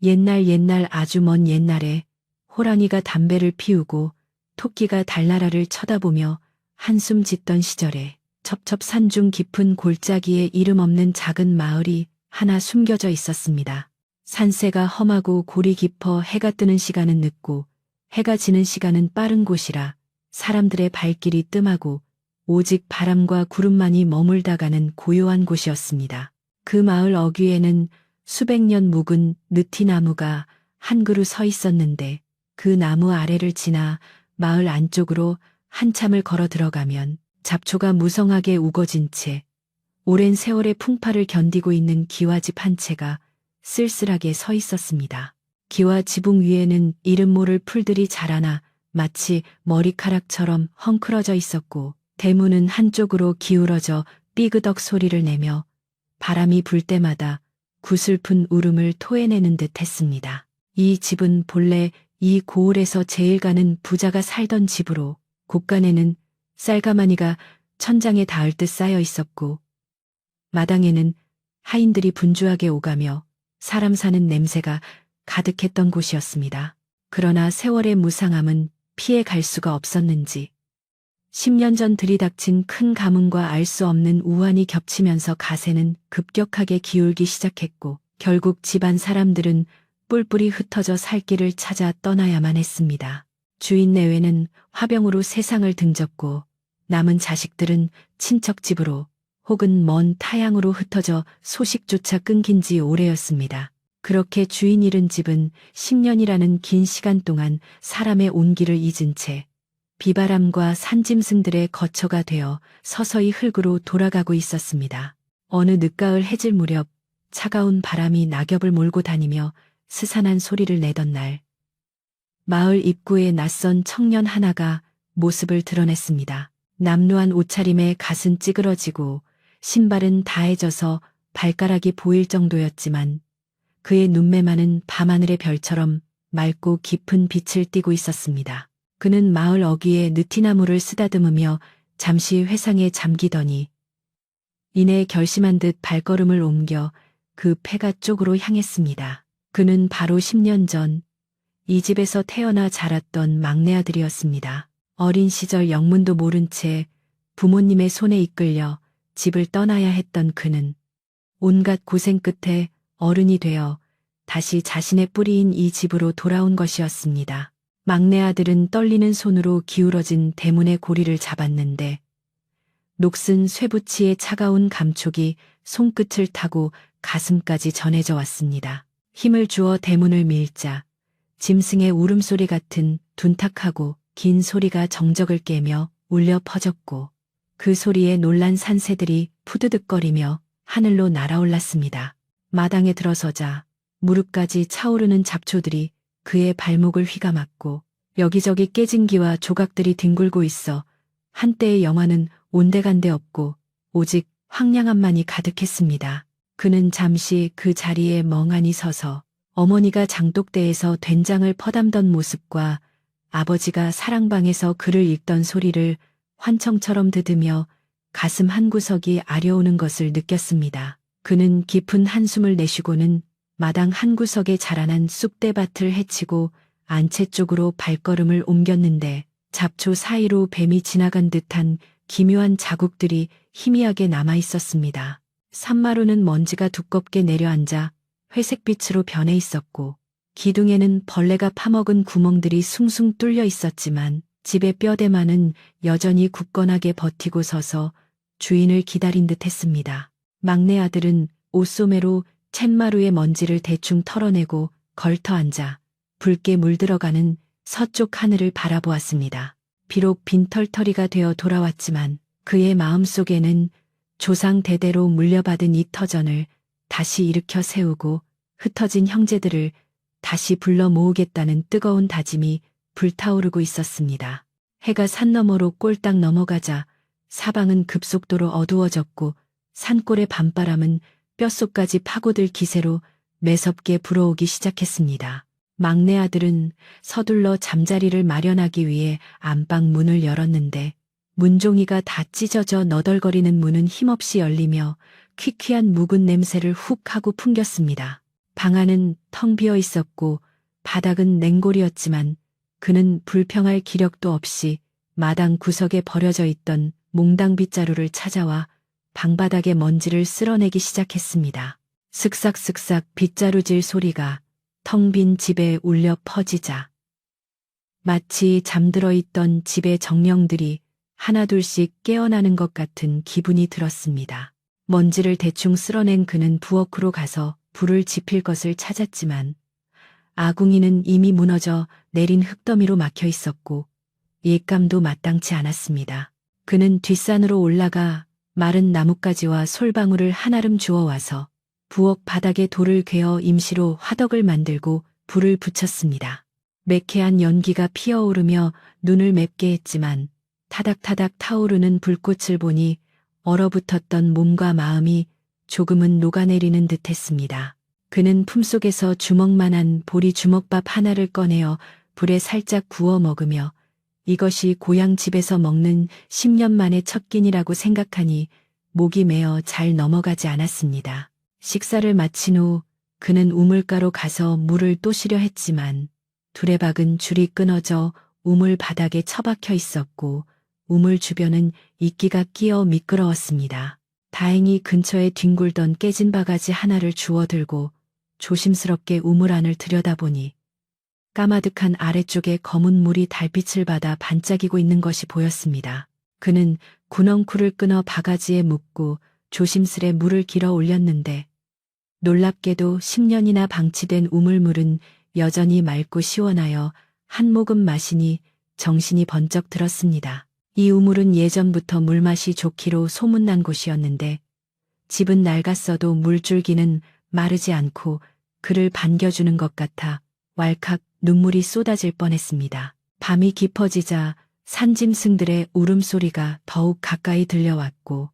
옛날 아주 먼 옛날에 호랑이가 담배를 피우고 토끼가 달나라를 쳐다보며 한숨 짓던 시절에 첩첩산중 깊은 골짜기에 이름 없는 작은 마을이 하나 숨겨져 있었습니다. 산세가 험하고 골이 깊어 해가 뜨는 시간은 늦고 해가 지는 시간은 빠른 곳이라 사람들의 발길이 뜸하고 오직 바람과 구름만이 머물다 가는 고요한 곳이었습니다. 그 마을 어귀에는 수백 년 묵은 느티나무가 한 그루 서 있었는데 그 나무 아래를 지나 마을 안쪽으로 한참을 걸어 들어가면 잡초가 무성하게 우거진 채 오랜 세월의 풍파를 견디고 있는 기와집 한 채가 쓸쓸하게 서 있었습니다. 기와 지붕 위에는 이름 모를 풀들이 자라나 마치 머리카락처럼 헝클어져 있었고 대문은 한쪽으로 기울어져 삐그덕 소리를 내며 바람이 불 때마다 구슬픈 울음을 토해내는 듯 했습니다. 이 집은 본래 이 고을에서 제일 가는 부자가 살던 집으로 곳간에는 쌀가마니가 천장에 닿을 듯 쌓여 있었고 마당에는 하인들이 분주하게 오가며 사람 사는 냄새가 가득했던 곳이었습니다. 그러나 세월의 무상함은 피해 갈 수가 없었는지 10년 전 들이닥친 큰 가뭄과 알 수 없는 우환이 겹치면서 가세는 급격하게 기울기 시작했고 결국 집안 사람들은 뿔뿔이 흩어져 살 길을 찾아 떠나야만 했습니다. 주인 내외는 화병으로 세상을 등졌고 남은 자식들은 친척 집으로 혹은 먼 타향으로 흩어져 소식조차 끊긴 지 오래였습니다. 그렇게 주인 잃은 집은 10년이라는 긴 시간 동안 사람의 온기를 잊은 채 비바람과 산짐승들의 거처가 되어 서서히 흙으로 돌아가고 있었습니다. 어느 늦가을 해질 무렵 차가운 바람이 낙엽을 몰고 다니며 스산한 소리를 내던 날 마을 입구에 낯선 청년 하나가 모습을 드러냈습니다. 남루한 옷차림에 갓은 찌그러지고 신발은 다해져서 발가락이 보일 정도였지만 그의 눈매만은 밤하늘의 별처럼 맑고 깊은 빛을 띠고 있었습니다. 그는 마을 어귀에 느티나무를 쓰다듬으며 잠시 회상에 잠기더니 이내 결심한 듯 발걸음을 옮겨 그 폐가 쪽으로 향했습니다. 그는 바로 10년 전 이 집에서 태어나 자랐던 막내 아들이었습니다. 어린 시절 영문도 모른 채 부모님의 손에 이끌려 집을 떠나야 했던 그는 온갖 고생 끝에 어른이 되어 다시 자신의 뿌리인 이 집으로 돌아온 것이었습니다. 막내 아들은 떨리는 손으로 기울어진 대문의 고리를 잡았는데 녹슨 쇠붙이의 차가운 감촉이 손끝을 타고 가슴까지 전해져 왔습니다. 힘을 주어 대문을 밀자 짐승의 울음소리 같은 둔탁하고 긴 소리가 정적을 깨며 울려 퍼졌고 그 소리에 놀란 산새들이 푸드득거리며 하늘로 날아올랐습니다. 마당에 들어서자 무릎까지 차오르는 잡초들이 그의 발목을 휘감았고 여기저기 깨진 기와 조각들이 뒹굴고 있어 한때의 영화는 온데간데 없고 오직 황량함만이 가득했습니다. 그는 잠시 그 자리에 멍하니 서서 어머니가 장독대에서 된장을 퍼담던 모습과 아버지가 사랑방에서 글을 읽던 소리를 환청처럼 들으며 가슴 한구석이 아려오는 것을 느꼈습니다. 그는 깊은 한숨을 내쉬고는 마당 한구석에 자라난 쑥대밭을 헤치고 안채 쪽으로 발걸음을 옮겼는데 잡초 사이로 뱀이 지나간 듯한 기묘한 자국들이 희미하게 남아 있었습니다. 산마루는 먼지가 두껍게 내려앉아 회색빛으로 변해 있었고 기둥에는 벌레가 파먹은 구멍들이 숭숭 뚫려 있었지만 집의 뼈대만은 여전히 굳건하게 버티고 서서 주인을 기다린 듯 했습니다. 막내 아들은 옷소매로 챗마루의 먼지를 대충 털어내고 걸터 앉아 붉게 물들어가는 서쪽 하늘을 바라보았습니다. 비록 빈털터리가 되어 돌아왔지만 그의 마음속에는 조상 대대로 물려받은 이 터전을 다시 일으켜 세우고 흩어진 형제들을 다시 불러 모으겠다는 뜨거운 다짐이 불타오르고 있었습니다. 해가 산 너머로 꼴딱 넘어가자 사방은 급속도로 어두워졌고 산골의 밤바람은 뼛속까지 파고들 기세로 매섭게 불어오기 시작했습니다. 막내 아들은 서둘러 잠자리를 마련하기 위해 안방 문을 열었는데 문종이가 다 찢어져 너덜거리는 문은 힘없이 열리며 퀴퀴한 묵은 냄새를 훅 하고 풍겼습니다. 방 안은 텅 비어 있었고 바닥은 냉골이었지만 그는 불평할 기력도 없이 마당 구석에 버려져 있던 몽당 빗자루를 찾아와 방바닥의 먼지를 쓸어내기 시작했습니다. 슥싹슥싹 빗자루질 소리가 텅 빈 집에 울려 퍼지자 마치 잠들어 있던 집의 정령들이 하나둘씩 깨어나는 것 같은 기분이 들었습니다. 먼지를 대충 쓸어낸 그는 부엌으로 가서 불을 지필 것을 찾았지만 아궁이는 이미 무너져 내린 흙더미로 막혀 있었고 옛감도 마땅치 않았습니다. 그는 뒷산으로 올라가 마른 나뭇가지와 솔방울을 한아름 주워와서 부엌 바닥에 돌을 괴어 임시로 화덕을 만들고 불을 붙였습니다. 매캐한 연기가 피어오르며 눈을 맵게 했지만 타닥타닥 타오르는 불꽃을 보니 얼어붙었던 몸과 마음이 조금은 녹아내리는 듯했습니다. 그는 품속에서 주먹만한 보리 주먹밥 하나를 꺼내어 불에 살짝 구워 먹으며 이것이 고향 집에서 먹는 10년 만의 첫 끼니라고 생각하니 목이 메어 잘 넘어가지 않았습니다. 식사를 마친 후 그는 우물가로 가서 물을 또시려 했지만 두레박은 줄이 끊어져 우물 바닥에 처박혀 있었고 우물 주변은 이끼가 끼어 미끄러웠습니다. 다행히 근처에 뒹굴던 깨진 바가지 하나를 주워들고 조심스럽게 우물 안을 들여다보니 까마득한 아래쪽에 검은 물이 달빛을 받아 반짝이고 있는 것이 보였습니다. 그는 군엉쿨을 끊어 바가지에 묶고 조심스레 물을 길어 올렸는데 놀랍게도 10년이나 방치된 우물물은 여전히 맑고 시원하여 한 모금 마시니 정신이 번쩍 들었습니다. 이 우물은 예전부터 물맛이 좋기로 소문난 곳이었는데 집은 낡았어도 물줄기는 마르지 않고 그를 반겨주는 것 같아 왈칵 눈물이 쏟아질 뻔했습니다. 밤이 깊어지자 산짐승들의 울음소리가 더욱 가까이 들려왔고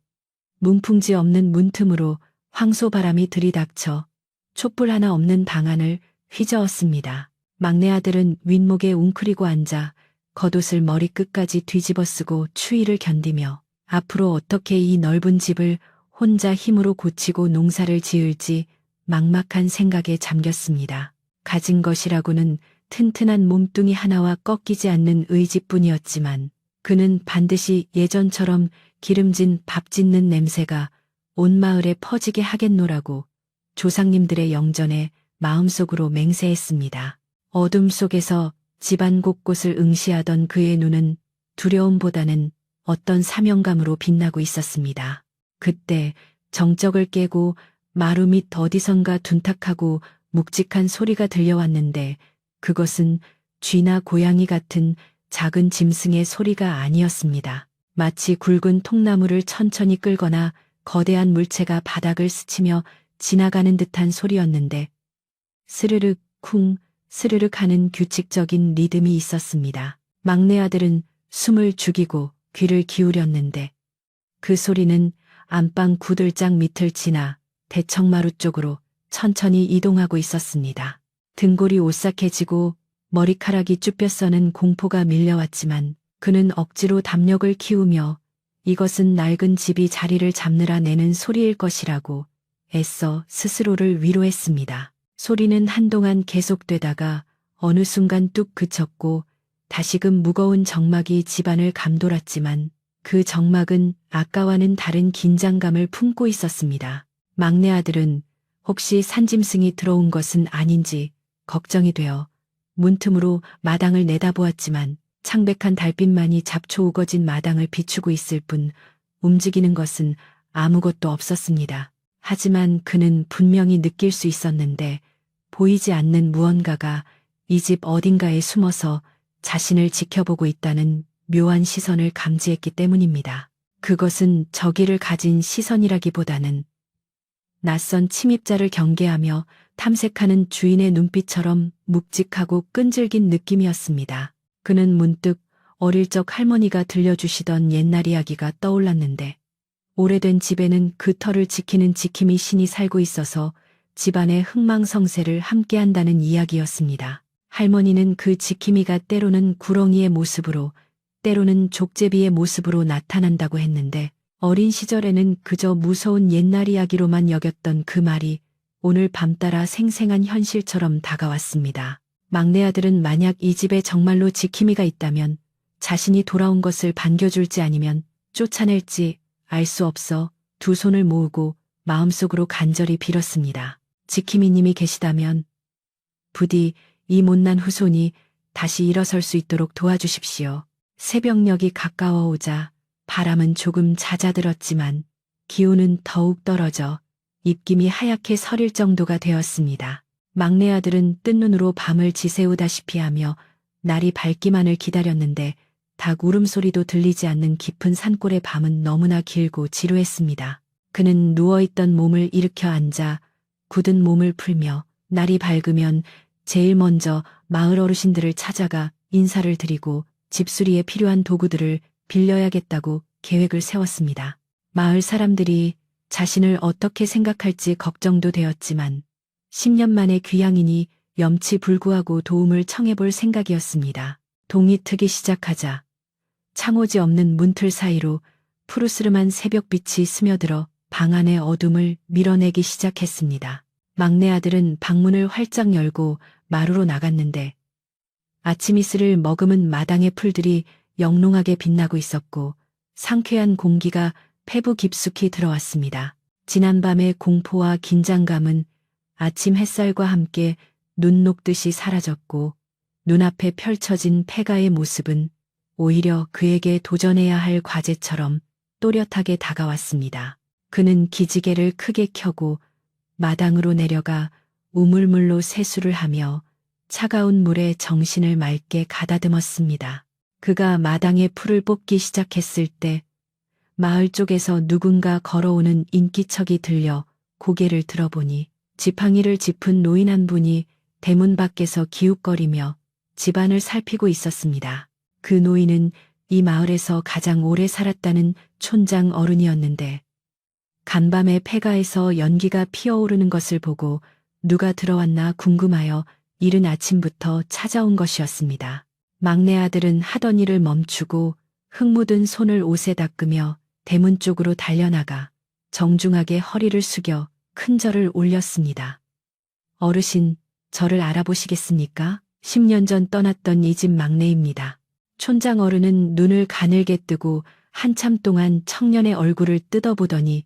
문풍지 없는 문틈으로 황소바람이 들이닥쳐 촛불 하나 없는 방 안을 휘저었습니다. 막내 아들은 윗목에 웅크리고 앉아 겉옷을 머리끝까지 뒤집어 쓰고 추위를 견디며 앞으로 어떻게 이 넓은 집을 혼자 힘으로 고치고 농사를 지을지 막막한 생각에 잠겼습니다. 가진 것이라고는 튼튼한 몸뚱이 하나와 꺾이지 않는 의지뿐이었지만 그는 반드시 예전처럼 기름진 밥 짓는 냄새가 온 마을에 퍼지게 하겠노라고 조상님들의 영전에 마음속으로 맹세했습니다. 어둠 속에서 집안 곳곳을 응시하던 그의 눈은 두려움보다는 어떤 사명감으로 빛나고 있었습니다. 그때 정적을 깨고 마루 밑 어디선가 둔탁하고 묵직한 소리가 들려왔는데 그것은 쥐나 고양이 같은 작은 짐승의 소리가 아니었습니다. 마치 굵은 통나무를 천천히 끌거나 거대한 물체가 바닥을 스치며 지나가는 듯한 소리였는데 스르륵 쿵 스르륵 하는 규칙적인 리듬이 있었습니다. 막내 아들은 숨을 죽이고 귀를 기울였는데 그 소리는 안방 구들장 밑을 지나 대청마루 쪽으로 천천히 이동하고 있었습니다. 등골이 오싹해지고 머리카락이 쭈뼛서는 공포가 밀려왔지만 그는 억지로 담력을 키우며 이것은 낡은 집이 자리를 잡느라 내는 소리일 것이라고 애써 스스로를 위로했습니다. 소리는 한동안 계속되다가 어느 순간 뚝 그쳤고 다시금 무거운 정막이 집안을 감돌았지만 그 정막은 아까와는 다른 긴장감을 품고 있었습니다. 막내 아들은 혹시 산짐승이 들어온 것은 아닌지 걱정이 되어 문틈으로 마당을 내다보았지만 창백한 달빛만이 잡초 우거진 마당을 비추고 있을 뿐 움직이는 것은 아무것도 없었습니다. 하지만 그는 분명히 느낄 수 있었는데 보이지 않는 무언가가 이 집 어딘가에 숨어서 자신을 지켜보고 있다는 묘한 시선을 감지했기 때문입니다. 그것은 적의를 가진 시선이라기보다는 낯선 침입자를 경계하며 탐색하는 주인의 눈빛처럼 묵직하고 끈질긴 느낌이었습니다. 그는 문득 어릴 적 할머니가 들려주시던 옛날 이야기가 떠올랐는데 오래된 집에는 그 터를 지키는 지킴이 신이 살고 있어서 집안의 흥망성쇠를 함께한다는 이야기였습니다. 할머니는 그 지킴이가 때로는 구렁이의 모습으로 때로는 족제비의 모습으로 나타난다고 했는데 어린 시절에는 그저 무서운 옛날 이야기로만 여겼던 그 말이 오늘 밤 따라 생생한 현실처럼 다가왔습니다. 막내 아들은 만약 이 집에 정말로 지킴이가 있다면 자신이 돌아온 것을 반겨줄지 아니면 쫓아낼지 알 수 없어 두 손을 모으고 마음속으로 간절히 빌었습니다. 지킴이님이 계시다면 부디 이 못난 후손이 다시 일어설 수 있도록 도와주십시오. 새벽녘이 가까워오자 바람은 조금 잦아들었지만 기온은 더욱 떨어져 입김이 하얗게 서릴 정도가 되었습니다. 막내 아들은 뜬 눈으로 밤을 지새우다시피 하며 날이 밝기만을 기다렸는데 닭 울음소리도 들리지 않는 깊은 산골의 밤은 너무나 길고 지루했습니다. 그는 누워있던 몸을 일으켜 앉아 굳은 몸을 풀며 날이 밝으면 제일 먼저 마을 어르신들을 찾아가 인사를 드리고 집수리에 필요한 도구들을 빌려야겠다고 계획을 세웠습니다. 마을 사람들이 자신을 어떻게 생각할지 걱정도 되었지만 10년 만에 귀향이니 염치불구하고 도움을 청해볼 생각이었습니다. 동이 트기 시작하자 창호지 없는 문틀 사이로 푸르스름한 새벽빛이 스며들어 방 안의 어둠을 밀어내기 시작했습니다. 막내 아들은 방문을 활짝 열고 마루로 나갔는데 아침 이슬을 머금은 마당의 풀들이 영롱하게 빛나고 있었고 상쾌한 공기가 폐부 깊숙이 들어왔습니다. 지난밤의 공포와 긴장감은 아침 햇살과 함께 눈 녹듯이 사라졌고 눈앞에 펼쳐진 폐가의 모습은 오히려 그에게 도전해야 할 과제처럼 또렷하게 다가왔습니다. 그는 기지개를 크게 켜고 마당으로 내려가 우물물로 세수를 하며 차가운 물에 정신을 맑게 가다듬었습니다. 그가 마당에 풀을 뽑기 시작했을 때 마을 쪽에서 누군가 걸어오는 인기척이 들려 고개를 들어보니 지팡이를 짚은 노인 한 분이 대문 밖에서 기웃거리며 집안을 살피고 있었습니다. 그 노인은 이 마을에서 가장 오래 살았다는 촌장 어른이었는데 간밤에 폐가에서 연기가 피어오르는 것을 보고 누가 들어왔나 궁금하여 이른 아침부터 찾아온 것이었습니다. 막내 아들은 하던 일을 멈추고 흙 묻은 손을 옷에 닦으며 대문 쪽으로 달려나가 정중하게 허리를 숙여 큰 절을 올렸습니다. 어르신, 저를 알아보시겠습니까? 10년 전 떠났던 이 집 막내입니다. 촌장 어른은 눈을 가늘게 뜨고 한참 동안 청년의 얼굴을 뜯어보더니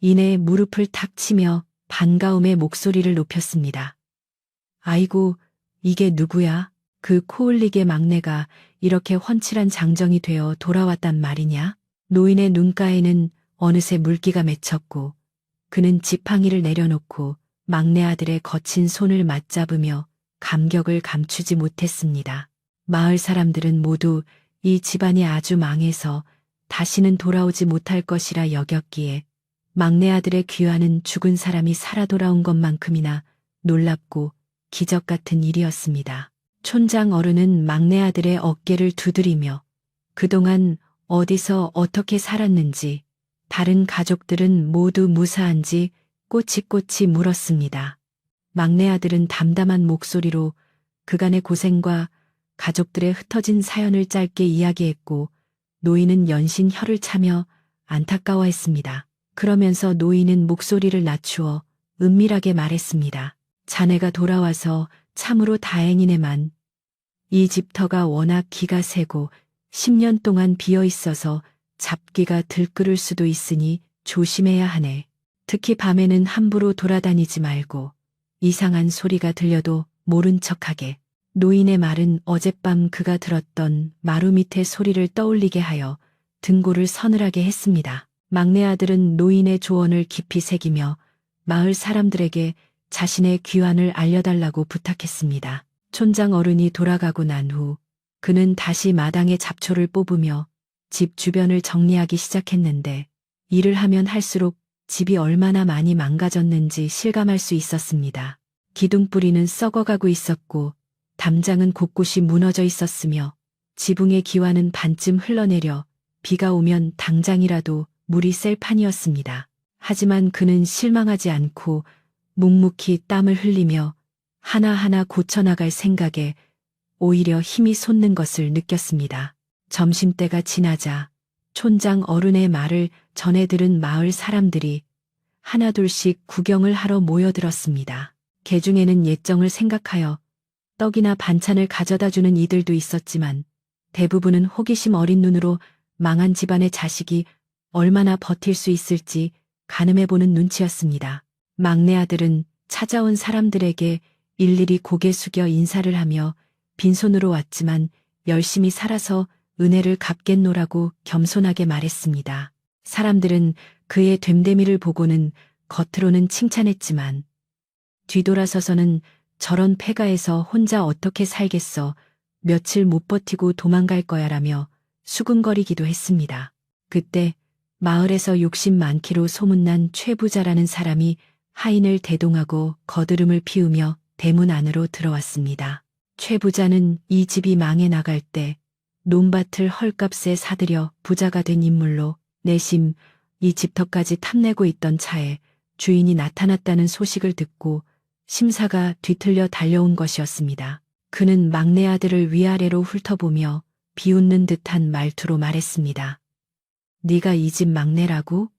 이내 무릎을 탁 치며 반가움의 목소리를 높였습니다. 아이고, 이게 누구야? 그 코흘리게 막내가 이렇게 훤칠한 장정이 되어 돌아왔단 말이냐? 노인의 눈가에는 어느새 물기가 맺혔고 그는 지팡이를 내려놓고 막내 아들의 거친 손을 맞잡으며 감격을 감추지 못했습니다. 마을 사람들은 모두 이 집안이 아주 망해서 다시는 돌아오지 못할 것이라 여겼기에 막내 아들의 귀환은 죽은 사람이 살아 돌아온 것만큼이나 놀랍고 기적 같은 일이었습니다. 촌장 어른은 막내 아들의 어깨를 두드리며 그동안 어디서 어떻게 살았는지 다른 가족들은 모두 무사한지 꼬치꼬치 물었습니다. 막내 아들은 담담한 목소리로 그간의 고생과 가족들의 흩어진 사연을 짧게 이야기했고 노인은 연신 혀를 차며 안타까워했습니다. 그러면서 노인은 목소리를 낮추어 은밀하게 말했습니다. 자네가 돌아와서 참으로 다행이네만 이 집터가 워낙 기가 세고 10년 동안 비어 있어서 잡기가 들끓을 수도 있으니 조심해야 하네. 특히 밤에는 함부로 돌아다니지 말고 이상한 소리가 들려도 모른 척하게. 노인의 말은 어젯밤 그가 들었던 마루 밑의 소리를 떠올리게 하여 등골을 서늘하게 했습니다. 막내 아들은 노인의 조언을 깊이 새기며 마을 사람들에게 자신의 귀환을 알려달라고 부탁했습니다. 촌장 어른이 돌아가고 난 후 그는 다시 마당에 잡초를 뽑으며 집 주변을 정리하기 시작했는데 일을 하면 할수록 집이 얼마나 많이 망가졌는지 실감할 수 있었습니다. 기둥뿌리는 썩어가고 있었고 담장은 곳곳이 무너져 있었으며 지붕의 기와는 반쯤 흘러내려 비가 오면 당장이라도 물이 셀 판이었습니다. 하지만 그는 실망하지 않고 묵묵히 땀을 흘리며 하나하나 고쳐나갈 생각에 오히려 힘이 솟는 것을 느꼈습니다. 점심때가 지나자 촌장 어른의 말을 전해 들은 마을 사람들이 하나둘씩 구경을 하러 모여들었습니다. 개 중에는 예정을 생각하여 떡이나 반찬을 가져다 주는 이들도 있었지만 대부분은 호기심 어린 눈으로 망한 집안의 자식이 얼마나 버틸 수 있을지 가늠해보는 눈치였습니다. 막내 아들은 찾아온 사람들에게 일일이 고개 숙여 인사를 하며 빈손으로 왔지만 열심히 살아서 은혜를 갚겠노라고 겸손하게 말했습니다. 사람들은 그의 됨됨이를 보고는 겉으로는 칭찬했지만 뒤돌아서서는 저런 폐가에서 혼자 어떻게 살겠어, 며칠 못 버티고 도망갈 거야라며 수군거리기도 했습니다. 그때 마을에서 욕심 많기로 소문난 최 부자라는 사람이 하인을 대동하고 거드름을 피우며 대문 안으로 들어왔습니다. 최 부자는 이 집이 망해 나갈 때 논밭을 헐값에 사들여 부자가 된 인물로 내심 이 집터까지 탐내고 있던 차에 주인이 나타났다는 소식을 듣고 심사가 뒤틀려 달려온 것이었습니다. 그는 막내 아들을 위아래로 훑어보며 비웃는 듯한 말투로 말했습니다. 네가 이 집 막내라고?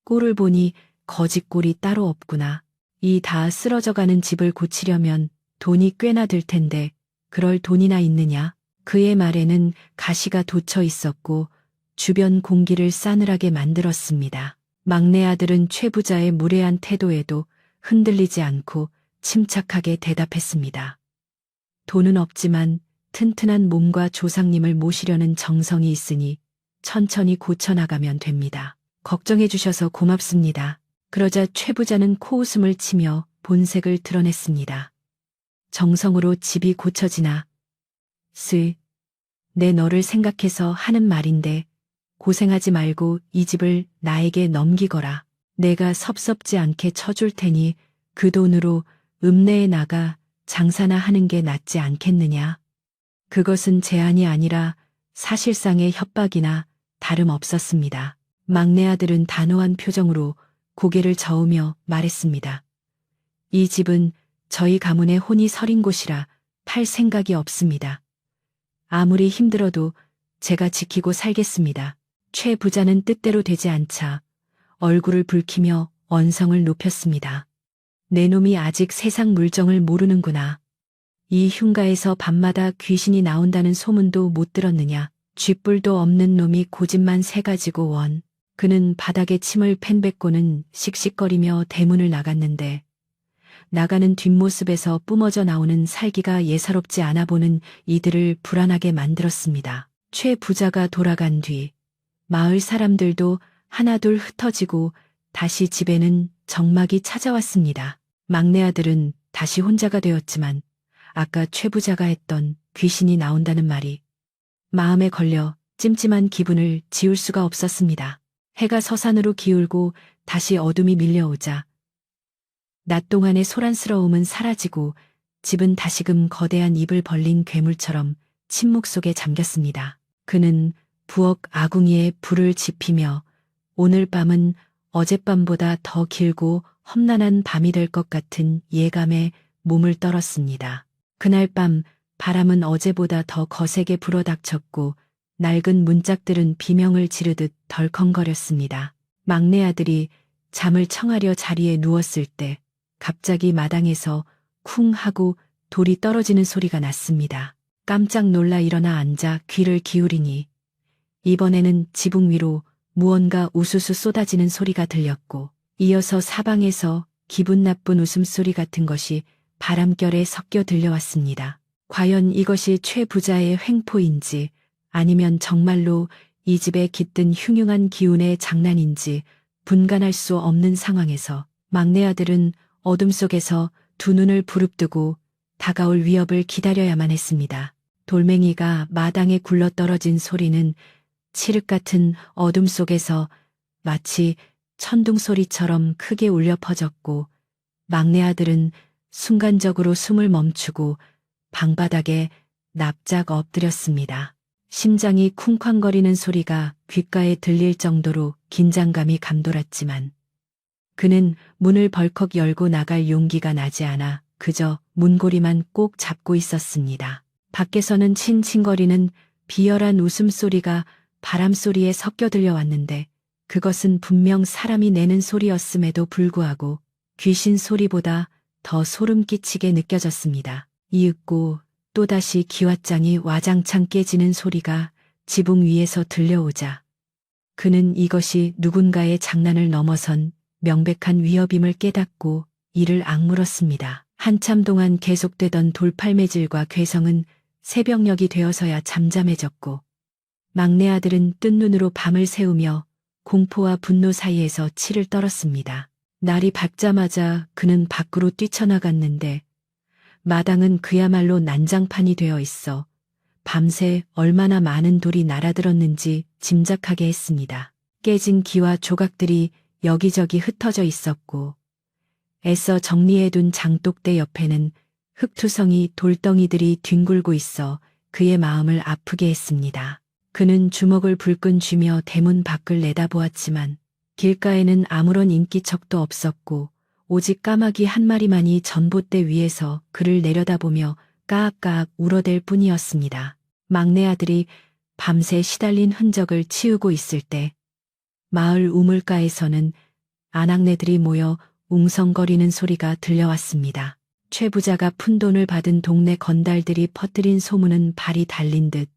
꼴을 보니 거짓꼴이 따로 없구나. 이 다 쓰러져가는 집을 고치려면 돈이 꽤나 들 텐데 그럴 돈이나 있느냐? 그의 말에는 가시가 돋쳐 있었고 주변 공기를 싸늘하게 만들었습니다. 막내 아들은 최 부자의 무례한 태도에도 흔들리지 않고 침착하게 대답했습니다. 돈은 없지만 튼튼한 몸과 조상님을 모시려는 정성이 있으니 천천히 고쳐나가면 됩니다. 걱정해 주셔서 고맙습니다. 그러자 최 부자는 코웃음을 치며 본색을 드러냈습니다. 정성으로 집이 고쳐지나? 내 너를 생각해서 하는 말인데 고생하지 말고 이 집을 나에게 넘기거라. 내가 섭섭지 않게 쳐줄 테니 그 돈으로 읍내에 나가 장사나 하는 게 낫지 않겠느냐. 그것은 제안이 아니라 사실상의 협박이나 다름없었습니다. 막내 아들은 단호한 표정으로 고개를 저으며 말했습니다. 이 집은 저희 가문의 혼이 서린 곳이라 팔 생각이 없습니다. 아무리 힘들어도 제가 지키고 살겠습니다. 최 부자는 뜻대로 되지 않자 얼굴을 붉히며 언성을 높였습니다. 내 놈이 아직 세상 물정을 모르는구나. 이 흉가에서 밤마다 귀신이 나온다는 소문도 못 들었느냐. 쥐뿔도 없는 놈이 고집만 세 가지고 원. 그는 바닥에 침을 팬뱉고는 씩씩거리며 대문을 나갔는데 나가는 뒷모습에서 뿜어져 나오는 살기가 예사롭지 않아 보는 이들을 불안하게 만들었습니다. 최 부자가 돌아간 뒤 마을 사람들도 하나둘 흩어지고 다시 집에는 정막이 찾아왔습니다. 막내 아들은 다시 혼자가 되었지만 아까 최 부자가 했던 귀신이 나온다는 말이 마음에 걸려 찜찜한 기분을 지울 수가 없었습니다. 해가 서산으로 기울고 다시 어둠이 밀려오자 낮 동안의 소란스러움은 사라지고 집은 다시금 거대한 입을 벌린 괴물처럼 침묵 속에 잠겼습니다. 그는 부엌 아궁이에 불을 지피며 오늘 밤은 어젯밤보다 더 길고 험난한 밤이 될 것 같은 예감에 몸을 떨었습니다. 그날 밤 바람은 어제보다 더 거세게 불어닥쳤고 낡은 문짝들은 비명을 지르듯 덜컹거렸습니다. 막내 아들이 잠을 청하려 자리에 누웠을 때 갑자기 마당에서 쿵 하고 돌이 떨어지는 소리가 났습니다. 깜짝 놀라 일어나 앉아 귀를 기울이니 이번에는 지붕 위로 무언가 우수수 쏟아지는 소리가 들렸고 이어서 사방에서 기분 나쁜 웃음소리 같은 것이 바람결에 섞여 들려왔습니다. 과연 이것이 최 부자의 횡포인지 아니면 정말로 이 집에 깃든 흉흉한 기운의 장난인지 분간할 수 없는 상황에서 막내 아들은 어둠 속에서 두 눈을 부릅뜨고 다가올 위협을 기다려야만 했습니다. 돌멩이가 마당에 굴러떨어진 소리는 칠흑 같은 어둠 속에서 마치 천둥 소리처럼 크게 울려 퍼졌고 막내 아들은 순간적으로 숨을 멈추고 방바닥에 납작 엎드렸습니다. 심장이 쿵쾅거리는 소리가 귓가에 들릴 정도로 긴장감이 감돌았지만 그는 문을 벌컥 열고 나갈 용기가 나지 않아 그저 문고리만 꼭 잡고 있었습니다. 밖에서는 칭칭거리는 비열한 웃음소리가 바람소리에 섞여 들려왔는데 그것은 분명 사람이 내는 소리였음에도 불구하고 귀신 소리보다 더 소름 끼치게 느껴졌습니다. 이윽고 또다시 기왓장이 와장창 깨지는 소리가 지붕 위에서 들려오자 그는 이것이 누군가의 장난을 넘어선 명백한 위협임을 깨닫고 이를 악물었습니다. 한참 동안 계속되던 돌팔매질과 괴성은 새벽녘이 되어서야 잠잠해졌고 막내 아들은 뜬 눈으로 밤을 새우며 공포와 분노 사이에서 치를 떨었습니다. 날이 밝자마자 그는 밖으로 뛰쳐나갔는데 마당은 그야말로 난장판이 되어 있어 밤새 얼마나 많은 돌이 날아들었는지 짐작하게 했습니다. 깨진 기와 조각들이 여기저기 흩어져 있었고 애써 정리해둔 장독대 옆에는 흙투성이 돌덩이들이 뒹굴고 있어 그의 마음을 아프게 했습니다. 그는 주먹을 불끈 쥐며 대문 밖을 내다보았지만 길가에는 아무런 인기척도 없었고 오직 까마귀 한 마리만이 전봇대 위에서 그를 내려다보며 까악까악 울어댈 뿐이었습니다. 막내 아들이 밤새 시달린 흔적을 치우고 있을 때 마을 우물가에서는 아낙네들이 모여 웅성거리는 소리가 들려왔습니다. 최 부자가 푼돈을 받은 동네 건달들이 퍼뜨린 소문은 발이 달린 듯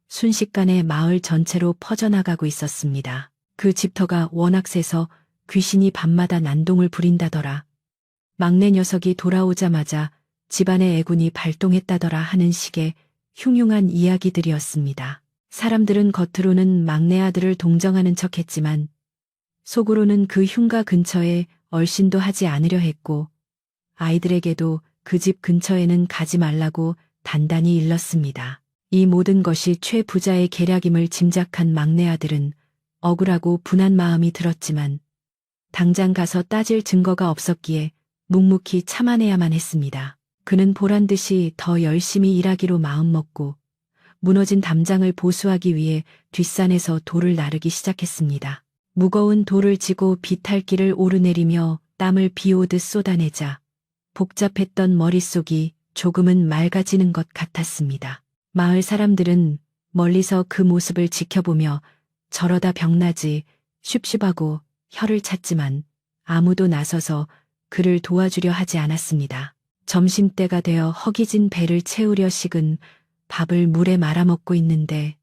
순식간에 마을 전체로 퍼져나가고 있었습니다. 그 집터가 워낙 세서 귀신이 밤마다 난동을 부린다더라. 막내 녀석이 돌아오자마자 집안의 애군이 발동했다더라 하는 식의 흉흉한 이야기들이었습니다. 사람들은 겉으로는 막내 아들을 동정하는 척했지만 속으로는 그 흉가 근처에 얼씬도 하지 않으려 했고 아이들에게도 그 집 근처에는 가지 말라고 단단히 일렀습니다. 이 모든 것이 최 부자의 계략임을 짐작한 막내 아들은 억울하고 분한 마음이 들었지만 당장 가서 따질 증거가 없었기에 묵묵히 참아내야만 했습니다. 그는 보란듯이 더 열심히 일하기로 마음먹고 무너진 담장을 보수하기 위해 뒷산에서 돌을 나르기 시작했습니다. 무거운 돌을 지고 비탈길을 오르내리며 땀을 비오듯 쏟아내자 복잡했던 머릿속이 조금은 맑아지는 것 같았습니다. 마을 사람들은 멀리서 그 모습을 지켜보며 저러다 병나지 쉽쉽하고 혀를 찼지만 아무도 나서서 그를 도와주려 하지 않았습니다. 점심때가 되어 허기진 배를 채우려 식은 밥을 물에 말아먹고 있는데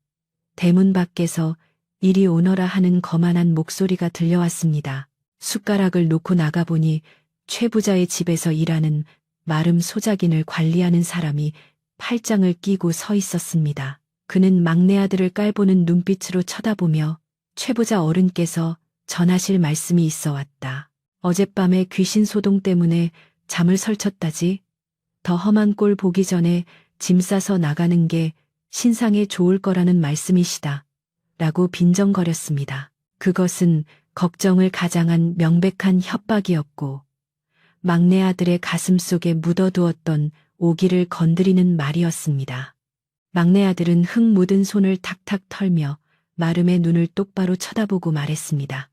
대문 밖에서 이리 오너라 하는 거만한 목소리가 들려왔습니다. 숟가락을 놓고 나가보니 최 부자의 집에서 일하는 마름 소작인을 관리하는 사람이 팔짱을 끼고 서 있었습니다. 그는 막내 아들을 깔보는 눈빛으로 쳐다보며 최 부자 어른께서 전하실 말씀이 있어 왔다. 어젯밤에 귀신 소동 때문에 잠을 설쳤다지. 더 험한 꼴 보기 전에 짐 싸서 나가는 게 신상에 좋을 거라는 말씀이시다. 라고 빈정거렸습니다. 그것은 걱정을 가장한 명백한 협박이었고 막내 아들의 가슴 속에 묻어두었던 오기를 건드리는 말이었습니다. 막내 아들은 흙 묻은 손을 탁탁 털며 마름의 눈을 똑바로 쳐다보고 말했습니다.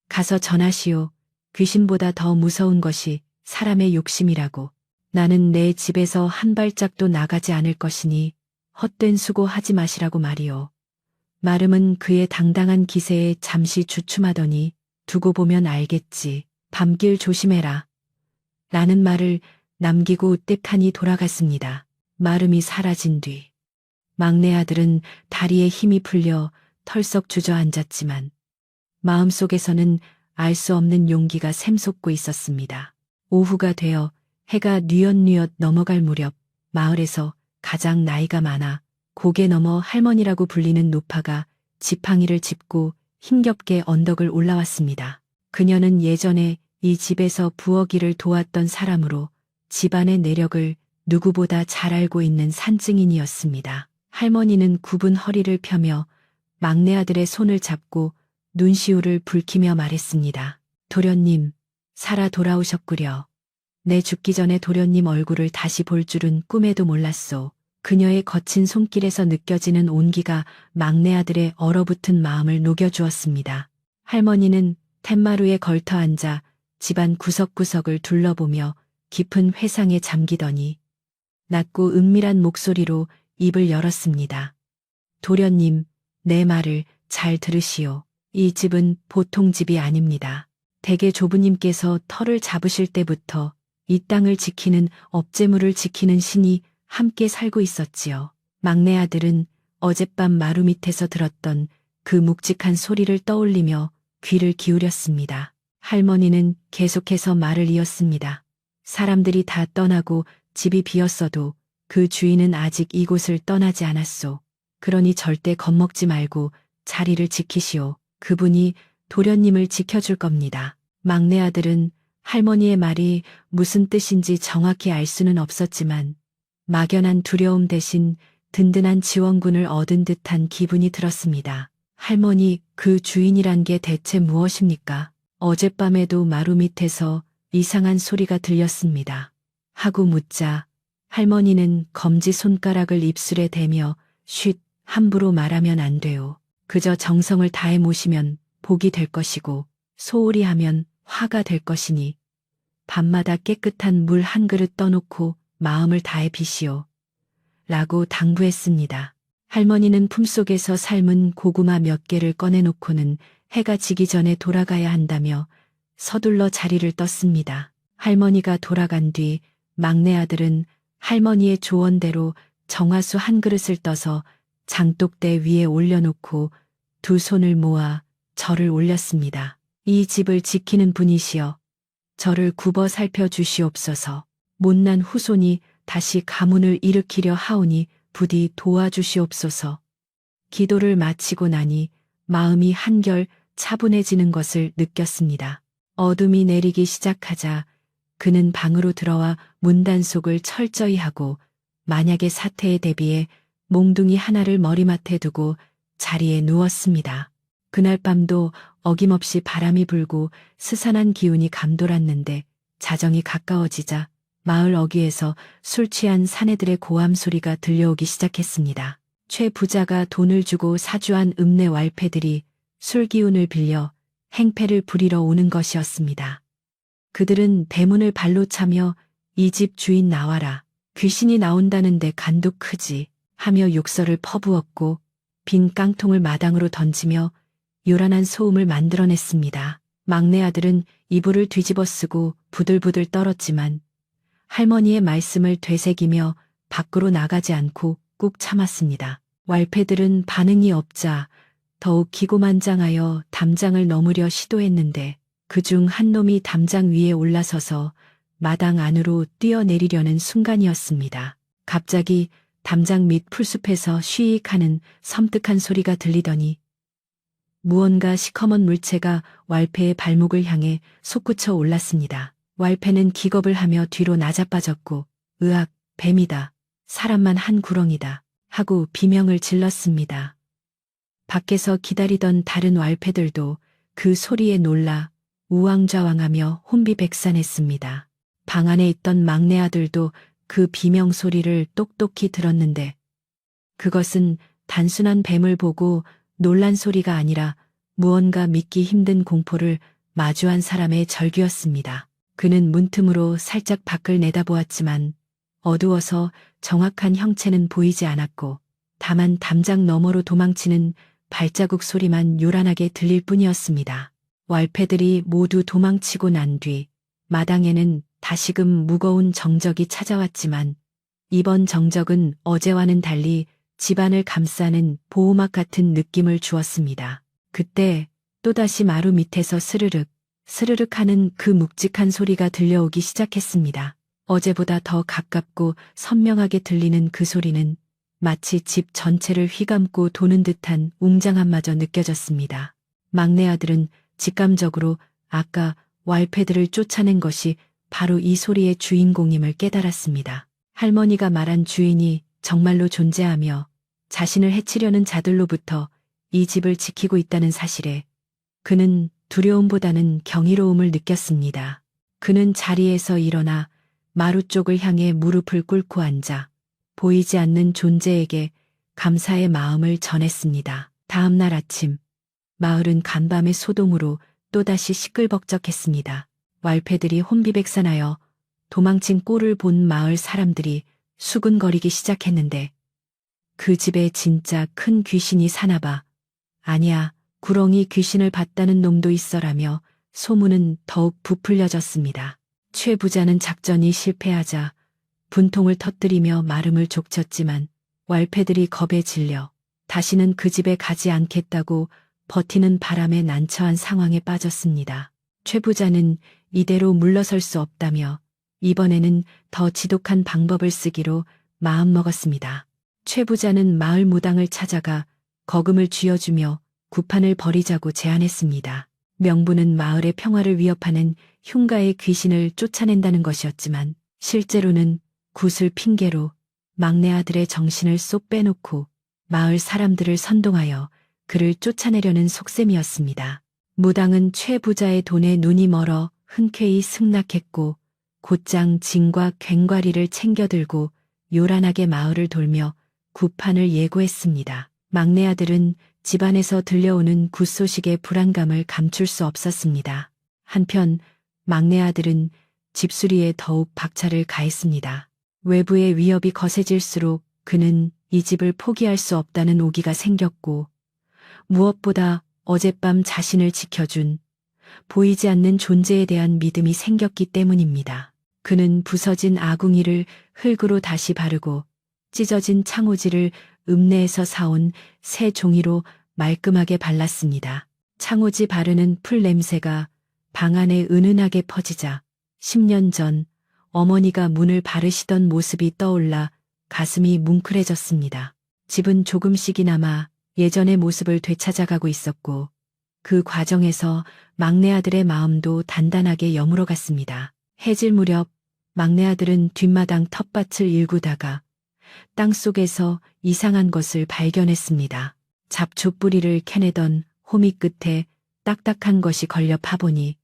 가서 전하시오. 귀신보다 더 무서운 것이 사람의 욕심이라고. 나는 내 집에서 한 발짝도 나가지 않을 것이니 헛된 수고하지 마시라고 말이오. 마름은 그의 당당한 기세에 잠시 주춤하더니 두고 보면 알겠지. 밤길 조심해라. 라는 말을 남기고 으뜩하니 돌아갔습니다. 마름이 사라진 뒤 막내 아들은 다리에 힘이 풀려 털썩 주저앉았지만 마음속에서는 알 수 없는 용기가 샘솟고 있었습니다. 오후가 되어 해가 뉘엿뉘엿 넘어갈 무렵 마을에서 가장 나이가 많아 고개 넘어 할머니라고 불리는 노파가 지팡이를 짚고 힘겹게 언덕을 올라왔습니다. 그녀는 예전에 이 집에서 부엌 일을 도왔던 사람으로 집안의 내력을 누구보다 잘 알고 있는 산증인이었습니다. 할머니는 굽은 허리를 펴며 막내 아들의 손을 잡고 눈시울을 붉히며 말했습니다. 도련님, 살아 돌아오셨구려. 내 죽기 전에 도련님 얼굴을 다시 볼 줄은 꿈에도 몰랐소. 그녀의 거친 손길에서 느껴지는 온기가 막내 아들의 얼어붙은 마음을 녹여주었습니다. 할머니는 툇마루에 걸터 앉아 집안 구석구석을 둘러보며 깊은 회상에 잠기더니 낮고 은밀한 목소리로 입을 열었습니다. 도련님, 내 말을 잘 들으시오. 이 집은 보통 집이 아닙니다. 대개 조부님께서 터를 잡으실 때부터 이 땅을 지키는 업재물을 지키는 신이 함께 살고 있었지요. 막내 아들은 어젯밤 마루 밑에서 들었던 그 묵직한 소리를 떠올리며 귀를 기울였습니다. 할머니는 계속해서 말을 이었습니다. 사람들이 다 떠나고 집이 비었어도 그 주인은 아직 이곳을 떠나지 않았소. 그러니 절대 겁먹지 말고 자리를 지키시오. 그분이 도련님을 지켜줄 겁니다. 막내 아들은 할머니의 말이 무슨 뜻인지 정확히 알 수는 없었지만 막연한 두려움 대신 든든한 지원군을 얻은 듯한 기분이 들었습니다. 할머니, 그 주인이란 게 대체 무엇입니까? 어젯밤에도 마루 밑에서 이상한 소리가 들렸습니다. 하고 묻자 할머니는 검지 손가락을 입술에 대며 쉿, 함부로 말하면 안 돼요. 그저 정성을 다해 모시면 복이 될 것이고 소홀히 하면 화가 될 것이니 밤마다 깨끗한 물 한 그릇 떠놓고 마음을 다해 비시오. 라고 당부했습니다. 할머니는 품속에서 삶은 고구마 몇 개를 꺼내놓고는 해가 지기 전에 돌아가야 한다며 서둘러 자리를 떴습니다. 할머니가 돌아간 뒤 막내 아들은 할머니의 조언대로 정화수 한 그릇을 떠서 장독대 위에 올려놓고 두 손을 모아 절을 올렸습니다. 이 집을 지키는 분이시여 저를 굽어 살펴주시옵소서. 못난 후손이 다시 가문을 일으키려 하오니 부디 도와주시옵소서. 기도를 마치고 나니 마음이 한결 차분해지는 것을 느꼈습니다. 어둠이 내리기 시작하자 그는 방으로 들어와 문단속을 철저히 하고 만약의 사태에 대비해 몽둥이 하나를 머리맡에 두고 자리에 누웠습니다. 그날 밤도 어김없이 바람이 불고 스산한 기운이 감돌았는데 자정이 가까워지자 마을 어귀에서 술 취한 사내들의 고함 소리가 들려오기 시작했습니다. 최 부자가 돈을 주고 사주한 읍내 왈패들이 술 기운을 빌려 행패를 부리러 오는 것이었습니다. 그들은 대문을 발로 차며 이 집 주인 나와라. 귀신이 나온다는데 간도 크지 하며 욕설을 퍼부었고 빈 깡통을 마당으로 던지며 요란한 소음을 만들어냈습니다. 막내 아들은 이불을 뒤집어 쓰고 부들부들 떨었지만 할머니의 말씀을 되새기며 밖으로 나가지 않고 꾹 참았습니다. 왈패들은 반응이 없자 더욱 기고만장하여 담장을 넘으려 시도했는데 그중 한 놈이 담장 위에 올라서서 마당 안으로 뛰어내리려는 순간이었습니다. 갑자기 담장 밑 풀숲에서 쉬익 하는 섬뜩한 소리가 들리더니 무언가 시커먼 물체가 왈패의 발목을 향해 솟구쳐 올랐습니다. 왈패는 기겁을 하며 뒤로 나자빠졌고 으악, 뱀이다. 사람만 한 구렁이다. 하고 비명을 질렀습니다. 밖에서 기다리던 다른 왈패들도 그 소리에 놀라 우왕좌왕하며 혼비백산했습니다. 방 안에 있던 막내 아들도 그 비명 소리를 똑똑히 들었는데 그것은 단순한 뱀을 보고 놀란 소리가 아니라 무언가 믿기 힘든 공포를 마주한 사람의 절규였습니다. 그는 문틈으로 살짝 밖을 내다보았지만 어두워서 정확한 형체는 보이지 않았고 다만 담장 너머로 도망치는 발자국 소리만 요란하게 들릴 뿐이었습니다. 왈패들이 모두 도망치고 난 뒤 마당에는 다시금 무거운 정적이 찾아왔지만 이번 정적은 어제와는 달리 집안을 감싸는 보호막 같은 느낌을 주었습니다. 그때 또다시 마루 밑에서 스르륵, 스르륵 하는 그 묵직한 소리가 들려오기 시작했습니다. 어제보다 더 가깝고 선명하게 들리는 그 소리는 마치 집 전체를 휘감고 도는 듯한 웅장함마저 느껴졌습니다. 막내 아들은 직감적으로 아까 왈패들을 쫓아낸 것이 바로 이 소리의 주인공임을 깨달았습니다. 할머니가 말한 주인이 정말로 존재하며 자신을 해치려는 자들로부터 이 집을 지키고 있다는 사실에 그는 두려움보다는 경이로움을 느꼈습니다. 그는 자리에서 일어나 마루 쪽을 향해 무릎을 꿇고 앉아 보이지 않는 존재에게 감사의 마음을 전했습니다. 다음 날 아침 마을은 간밤의 소동으로 또다시 시끌벅적했습니다. 왈패들이 혼비백산하여 도망친 꼴을 본 마을 사람들이 수군거리기 시작했는데 그 집에 진짜 큰 귀신이 사나봐. 아니야, 구렁이 귀신을 봤다는 놈도 있어라며 소문은 더욱 부풀려졌습니다. 최 부자는 작전이 실패하자 분통을 터뜨리며 마름을 족쳤지만 왈패들이 겁에 질려 다시는 그 집에 가지 않겠다고 버티는 바람에 난처한 상황에 빠졌습니다. 최 부자는 이대로 물러설 수 없다며 이번에는 더 지독한 방법을 쓰기로 마음먹었습니다. 최 부자는 마을 무당을 찾아가 거금을 쥐어주며 구판을 버리자고 제안했습니다. 명분은 마을의 평화를 위협하는 흉가의 귀신을 쫓아낸다는 것이었지만 실제로는 굿을 핑계로 막내 아들의 정신을 쏙 빼놓고 마을 사람들을 선동하여 그를 쫓아내려는 속셈이었습니다. 무당은 최 부자의 돈에 눈이 멀어 흔쾌히 승낙했고 곧장 진과 괭과리를 챙겨들고 요란하게 마을을 돌며 구판을 예고했습니다. 막내 아들은 집안에서 들려오는 굿소식의 불안감을 감출 수 없었습니다. 한편 막내 아들은 집수리에 더욱 박차를 가했습니다. 외부의 위협이 거세질수록 그는 이 집을 포기할 수 없다는 오기가 생겼고 무엇보다 어젯밤 자신을 지켜준 보이지 않는 존재에 대한 믿음이 생겼기 때문입니다. 그는 부서진 아궁이를 흙으로 다시 바르고 찢어진 창호지를 읍내에서 사온 새 종이로 말끔하게 발랐습니다. 창호지 바르는 풀 냄새가 방 안에 은은하게 퍼지자 10년 전 어머니가 문을 바르시던 모습이 떠올라 가슴이 뭉클해졌습니다. 집은 조금씩이나마 예전의 모습을 되찾아가고 있었고 그 과정에서 막내 아들의 마음도 단단하게 여물어갔습니다. 해질 무렵 막내 아들은 뒷마당 텃밭을 일구다가 땅속에서 이상한 것을 발견했습니다. 잡초 뿌리를 캐내던 호미 끝에 딱딱한 것이 걸려 파보니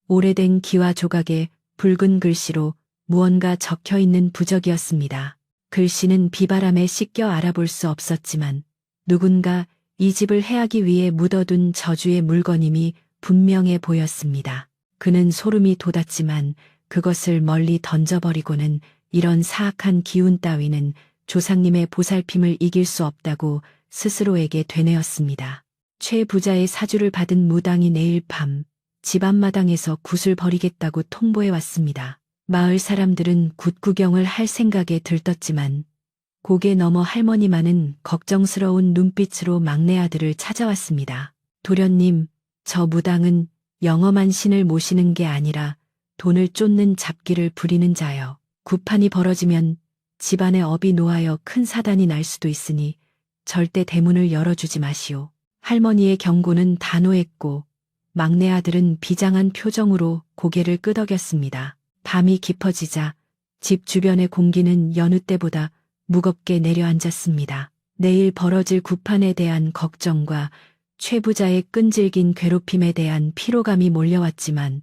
오래된 기와 조각에 붉은 글씨로 무언가 적혀 있는 부적이었습니다. 글씨는 비바람에 씻겨 알아볼 수 없었지만 누군가 이 집을 해하기 위해 묻어둔 저주의 물건임이 분명해 보였습니다. 그는 소름이 돋았지만 그것을 멀리 던져버리고는 이런 사악한 기운 따위는 조상님의 보살핌을 이길 수 없다고 스스로에게 되뇌었습니다. 최 부자의 사주를 받은 무당이 내일 밤 집 앞마당에서 굿을 버리겠다고 통보해 왔습니다. 마을 사람들은 굿 구경을 할 생각에 들떴지만 고개 넘어 할머니만은 걱정스러운 눈빛으로 막내 아들을 찾아왔습니다. 도련님, 저 무당은 영험한 신을 모시는 게 아니라 돈을 쫓는 잡기를 부리는 자여. 굿판이 벌어지면 집안에 업이 놓아여 큰 사단이 날 수도 있으니 절대 대문을 열어주지 마시오. 할머니의 경고는 단호했고 막내 아들은 비장한 표정으로 고개를 끄덕였습니다. 밤이 깊어지자 집 주변의 공기는 여느 때보다 무겁게 내려앉았습니다. 내일 벌어질 굿판에 대한 걱정과 최 부자의 끈질긴 괴롭힘에 대한 피로감이 몰려왔지만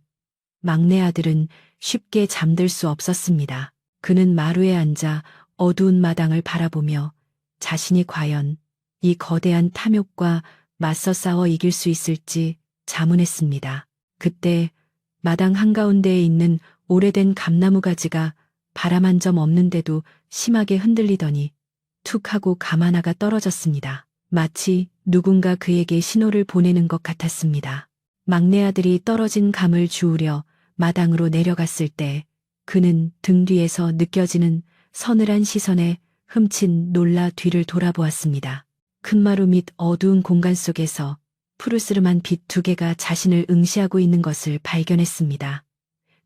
막내 아들은 쉽게 잠들 수 없었습니다. 그는 마루에 앉아 어두운 마당을 바라보며 자신이 과연 이 거대한 탐욕과 맞서 싸워 이길 수 있을지 자문했습니다. 그때 마당 한가운데에 있는 오래된 감나무 가지가 바람 한 점 없는데도 심하게 흔들리더니 툭 하고 감 하나가 떨어졌습니다. 마치 누군가 그에게 신호를 보내는 것 같았습니다. 막내 아들이 떨어진 감을 주우려 마당으로 내려갔을 때 그는 등 뒤에서 느껴지는 서늘한 시선에 흠칫 놀라 뒤를 돌아보았습니다. 큰 마루 밑 어두운 공간 속에서 푸르스름한 빛 두 개가 자신을 응시하고 있는 것을 발견했습니다.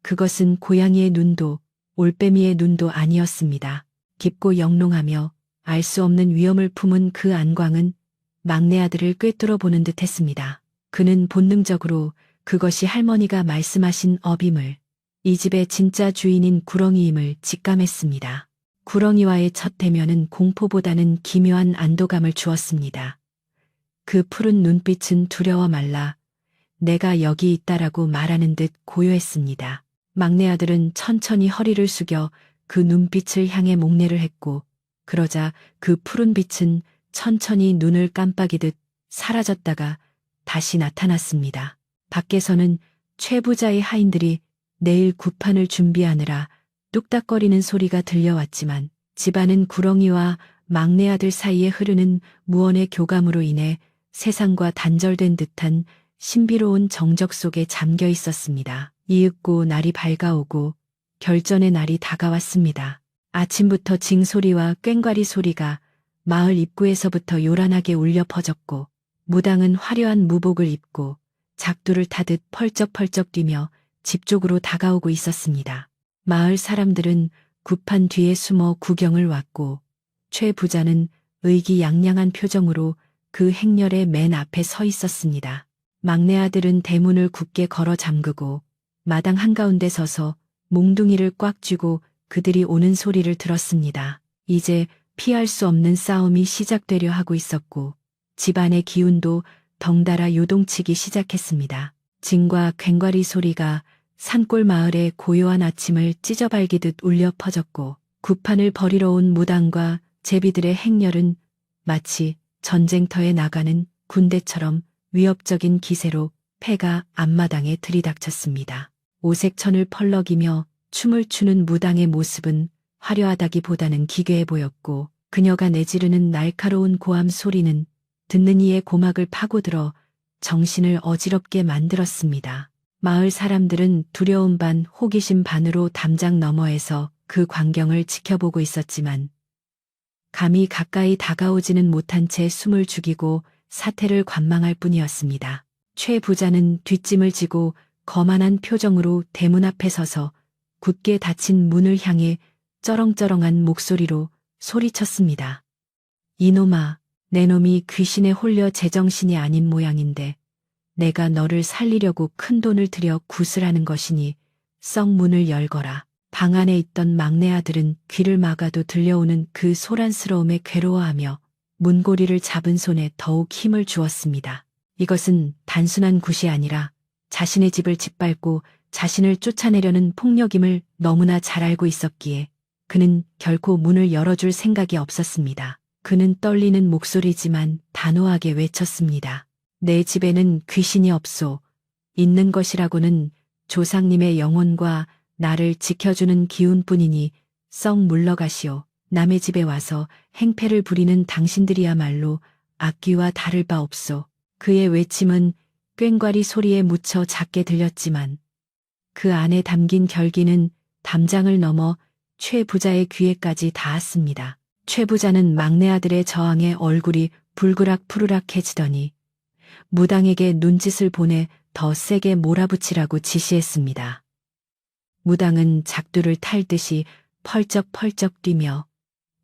그것은 고양이의 눈도 올빼미의 눈도 아니었습니다. 깊고 영롱하며 알 수 없는 위험을 품은 그 안광은 막내 아들을 꿰뚫어 보는 듯 했습니다. 그는 본능적으로 그것이 할머니가 말씀하신 업임을, 이 집의 진짜 주인인 구렁이임을 직감했습니다. 구렁이와의 첫 대면은 공포보다는 기묘한 안도감을 주었습니다. 그 푸른 눈빛은 두려워 말라 내가 여기 있다라고 말하는 듯 고요했습니다. 막내 아들은 천천히 허리를 숙여 그 눈빛을 향해 목례를 했고 그러자 그 푸른 빛은 천천히 눈을 깜빡이듯 사라졌다가 다시 나타났습니다. 밖에서는 최 부자의 하인들이 내일 굿판을 준비하느라 뚝딱거리는 소리가 들려왔지만 집안은 구렁이와 막내 아들 사이에 흐르는 무언의 교감으로 인해 세상과 단절된 듯한 신비로운 정적 속에 잠겨 있었습니다. 이윽고 날이 밝아오고 결전의 날이 다가왔습니다. 아침부터 징소리와 꽹과리 소리가 마을 입구에서부터 요란하게 울려 퍼졌고 무당은 화려한 무복을 입고 작두를 타듯 펄쩍펄쩍 뛰며 집 쪽으로 다가오고 있었습니다. 마을 사람들은 굿판 뒤에 숨어 구경을 왔고 최 부자는 의기양양한 표정으로 그 행렬의 맨 앞에 서 있었습니다. 막내 아들은 대문을 굳게 걸어 잠그고 마당 한가운데 서서 몽둥이를 꽉 쥐고 그들이 오는 소리를 들었습니다. 이제 피할 수 없는 싸움이 시작되려 하고 있었고 집안의 기운도 덩달아 요동치기 시작했습니다. 징과 괭과리 소리가 산골 마을의 고요한 아침을 찢어발기듯 울려 퍼졌고 굿판을 버리러 온 무당과 제비들의 행렬은 마치 전쟁터에 나가는 군대처럼 위협적인 기세로 패가 앞마당에 들이닥쳤습니다. 오색천을 펄럭이며 춤을 추는 무당의 모습은 화려하다기보다는 기괴해 보였고 그녀가 내지르는 날카로운 고함 소리는 듣는 이의 고막을 파고들어 정신을 어지럽게 만들었습니다. 마을 사람들은 두려움 반 호기심 반으로 담장 너머에서 그 광경을 지켜보고 있었지만 감히 가까이 다가오지는 못한 채 숨을 죽이고 사태를 관망할 뿐이었습니다. 최 부자는 뒷짐을 지고 거만한 표정으로 대문 앞에 서서 굳게 닫힌 문을 향해 쩌렁쩌렁한 목소리로 소리쳤습니다. 이놈아, 내 놈이 귀신에 홀려 제정신이 아닌 모양인데 내가 너를 살리려고 큰돈을 들여 굿을 하는 것이니 썩 문을 열거라. 방 안에 있던 막내 아들은 귀를 막아도 들려오는 그 소란스러움에 괴로워하며 문고리를 잡은 손에 더욱 힘을 주었습니다. 이것은 단순한 굿이 아니라 자신의 집을 짓밟고 자신을 쫓아내려는 폭력임을 너무나 잘 알고 있었기에 그는 결코 문을 열어줄 생각이 없었습니다. 그는 떨리는 목소리지만 단호하게 외쳤습니다. 내 집에는 귀신이 없소. 있는 것이라고는 조상님의 영혼과 나를 지켜주는 기운뿐이니 썩 물러가시오. 남의 집에 와서 행패를 부리는 당신들이야말로 악귀와 다를 바 없소. 그의 외침은 꽹과리 소리에 묻혀 작게 들렸지만 그 안에 담긴 결기는 담장을 넘어 최 부자의 귀에까지 닿았습니다. 최 부자는 막내 아들의 저항에 얼굴이 불그락 푸르락해지더니 무당에게 눈짓을 보내 더 세게 몰아붙이라고 지시했습니다. 무당은 작두를 탈듯이 펄쩍펄쩍 뛰며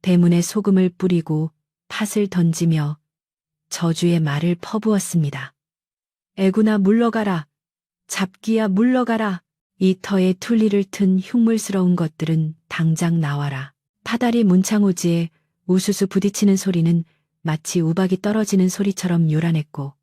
대문에 소금을 뿌리고 팥을 던지며 저주의 말을 퍼부었습니다. 애구나 물러가라. 잡기야 물러가라. 이 터에 툴리를 튼 흉물스러운 것들은 당장 나와라. 파다리 문창오지에 우수수 부딪히는 소리는 마치 우박이 떨어지는 소리처럼 요란했고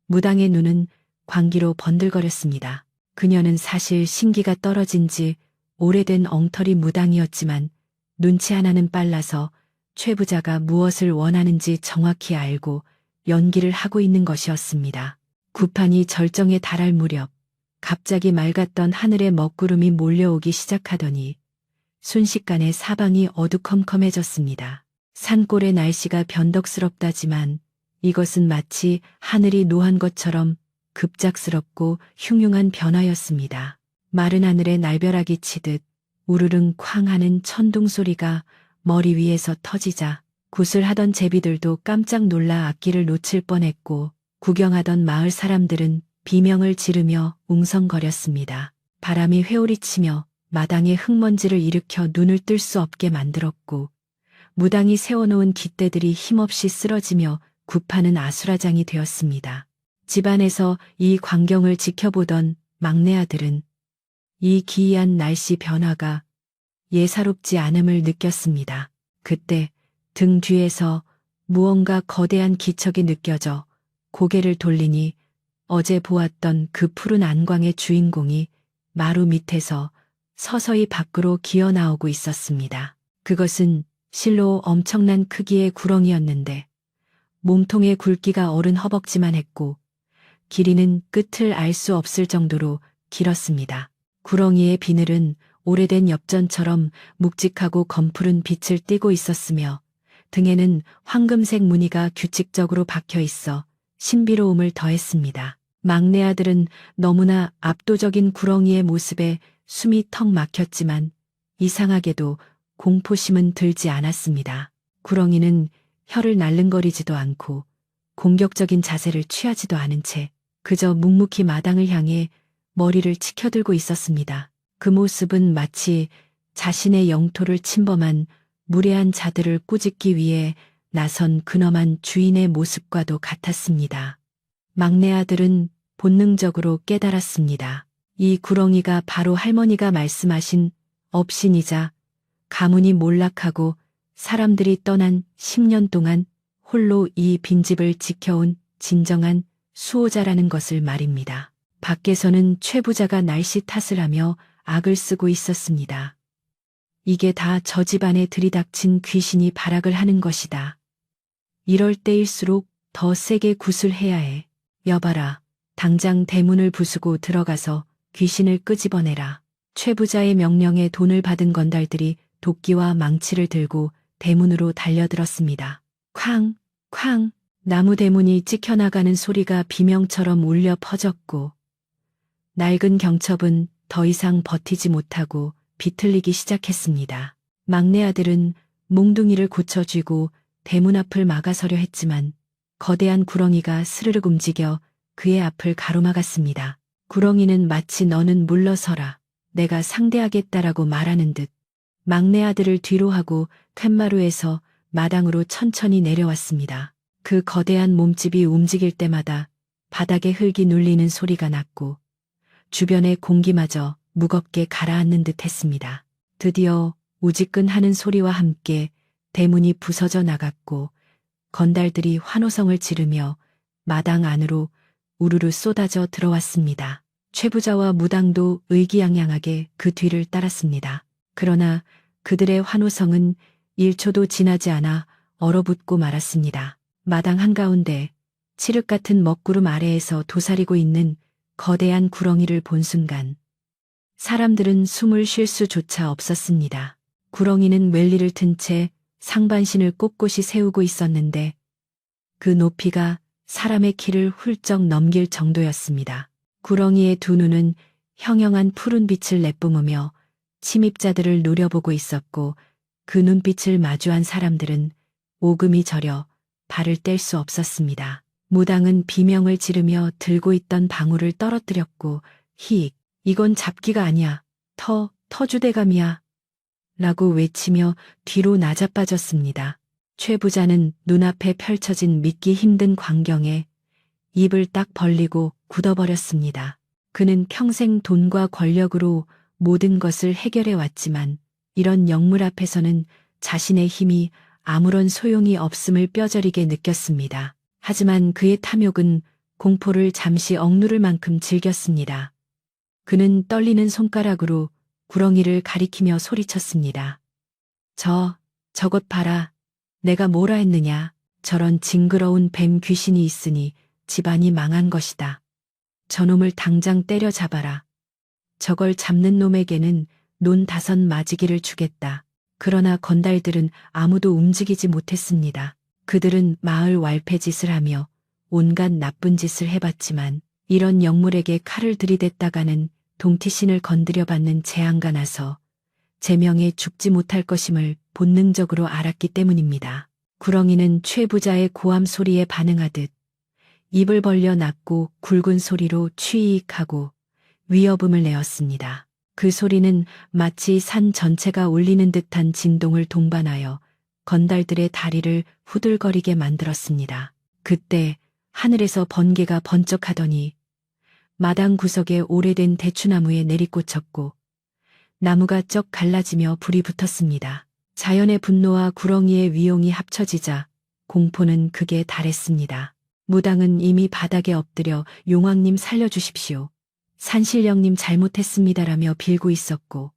무당의 눈은 광기로 번들거렸습니다. 그녀는 사실 신기가 떨어진 지 오래된 엉터리 무당이었지만 눈치 하나는 빨라서 최 부자가 무엇을 원하는지 정확히 알고 연기를 하고 있는 것이었습니다. 굿판이 절정에 달할 무렵 갑자기 맑았던 하늘에 먹구름이 몰려오기 시작하더니 순식간에 사방이 어두컴컴해졌습니다. 산골의 날씨가 변덕스럽다지만 이것은 마치 하늘이 노한 것처럼 급작스럽고 흉흉한 변화였습니다. 마른 하늘에 날벼락이 치듯 우르릉 쾅 하는 천둥 소리가 머리 위에서 터지자 굿을 하던 제비들도 깜짝 놀라 앞길을 놓칠 뻔했고 구경하던 마을 사람들은 비명을 지르며 웅성거렸습니다. 바람이 회오리치며 마당에 흙먼지를 일으켜 눈을 뜰 수 없게 만들었고 무당이 세워놓은 깃대들이 힘없이 쓰러지며 굿판은 아수라장이 되었습니다. 집안에서 이 광경을 지켜보던 막내 아들은 이 기이한 날씨 변화가 예사롭지 않음을 느꼈습니다. 그때 등 뒤에서 무언가 거대한 기척이 느껴져 고개를 돌리니 어제 보았던 그 푸른 안광의 주인공이 마루 밑에서 서서히 밖으로 기어 나오고 있었습니다. 그것은 실로 엄청난 크기의 구렁이였는데 몸통의 굵기가 어른 허벅지만 했고 길이는 끝을 알 수 없을 정도로 길었습니다. 구렁이의 비늘은 오래된 엽전처럼 묵직하고 검푸른 빛을 띠고 있었으며 등에는 황금색 무늬가 규칙적으로 박혀 있어 신비로움을 더했습니다. 막내 아들은 너무나 압도적인 구렁이의 모습에 숨이 턱 막혔지만 이상하게도 공포심은 들지 않았습니다. 구렁이는 혀를 날름거리지도 않고 공격적인 자세를 취하지도 않은 채 그저 묵묵히 마당을 향해 머리를 치켜들고 있었습니다. 그 모습은 마치 자신의 영토를 침범한 무례한 자들을 꾸짖기 위해 나선 근엄한 주인의 모습과도 같았습니다. 막내 아들은 본능적으로 깨달았습니다. 이 구렁이가 바로 할머니가 말씀하신 업신이자 가문이 몰락하고 사람들이 떠난 10년 동안 홀로 이 빈집을 지켜온 진정한 수호자라는 것을 말입니다. 밖에서는 최 부자가 날씨 탓을 하며 악을 쓰고 있었습니다. 이게 다 저 집안에 들이닥친 귀신이 발악을 하는 것이다. 이럴 때일수록 더 세게 구슬해야 해. 여봐라. 당장 대문을 부수고 들어가서 귀신을 끄집어내라. 최 부자의 명령에 돈을 받은 건달들이 도끼와 망치를 들고 대문으로 달려들었습니다. 쾅, 쾅, 나무 대문이 찍혀나가는 소리가 비명처럼 울려 퍼졌고 낡은 경첩은 더 이상 버티지 못하고 비틀리기 시작했습니다. 막내 아들은 몽둥이를 고쳐쥐고 대문 앞을 막아서려 했지만 거대한 구렁이가 스르륵 움직여 그의 앞을 가로막았습니다. 구렁이는 마치 너는 물러서라. 내가 상대하겠다라고 말하는 듯 막내 아들을 뒤로 하고 툇마루에서 마당으로 천천히 내려왔습니다. 그 거대한 몸집이 움직일 때마다 바닥에 흙이 눌리는 소리가 났고 주변의 공기마저 무겁게 가라앉는 듯 했습니다. 드디어 우지끈하는 소리와 함께 대문이 부서져 나갔고 건달들이 환호성을 지르며 마당 안으로 우르르 쏟아져 들어왔습니다. 최 부자와 무당도 의기양양하게 그 뒤를 따랐습니다. 그러나 그들의 환호성은 1초도 지나지 않아 얼어붙고 말았습니다. 마당 한가운데 칠흑 같은 먹구름 아래에서 도사리고 있는 거대한 구렁이를 본 순간 사람들은 숨을 쉴 수조차 없었습니다. 구렁이는 웰리를 튼 채 상반신을 꼿꼿이 세우고 있었는데 그 높이가 사람의 키를 훌쩍 넘길 정도였습니다. 구렁이의 두 눈은 형형한 푸른 빛을 내뿜으며 침입자들을 노려보고 있었고 그 눈빛을 마주한 사람들은 오금이 저려 발을 뗄 수 없었습니다. 무당은 비명을 지르며 들고 있던 방울을 떨어뜨렸고 히익, 이건 잡기가 아니야. 터주대감이야. 라고 외치며 뒤로 나자빠졌습니다. 최 부자는 눈앞에 펼쳐진 믿기 힘든 광경에 입을 딱 벌리고 굳어버렸습니다. 그는 평생 돈과 권력으로 모든 것을 해결해 왔지만 이런 영물 앞에서는 자신의 힘이 아무런 소용이 없음을 뼈저리게 느꼈습니다. 하지만 그의 탐욕은 공포를 잠시 억누를 만큼 즐겼습니다. 그는 떨리는 손가락으로 구렁이를 가리키며 소리쳤습니다. 저것 봐라. 내가 뭐라 했느냐. 저런 징그러운 뱀 귀신이 있으니 집안이 망한 것이다. 저놈을 당장 때려잡아라. 저걸 잡는 놈에게는 논 5 마지기를 주겠다. 그러나 건달들은 아무도 움직이지 못했습니다. 그들은 마을 왈패짓을 하며 온갖 나쁜 짓을 해봤지만 이런 영물에게 칼을 들이댔다가는 동티신을 건드려받는 재앙가 나서 제명에 죽지 못할 것임을 본능적으로 알았기 때문입니다. 구렁이는 최 부자의 고함 소리에 반응하듯 입을 벌려 낮고 굵은 소리로 취익하고 위협음을 내었습니다. 그 소리는 마치 산 전체가 울리는 듯한 진동을 동반하여 건달들의 다리를 후들거리게 만들었습니다. 그때 하늘에서 번개가 번쩍하더니 마당 구석에 오래된 대추나무에 내리꽂혔고 나무가 쩍 갈라지며 불이 붙었습니다. 자연의 분노와 구렁이의 위용이 합쳐지자 공포는 극에 달했습니다. 무당은 이미 바닥에 엎드려 용왕님 살려주십시오. 산신령님 잘못했습니다라며 빌고 있었고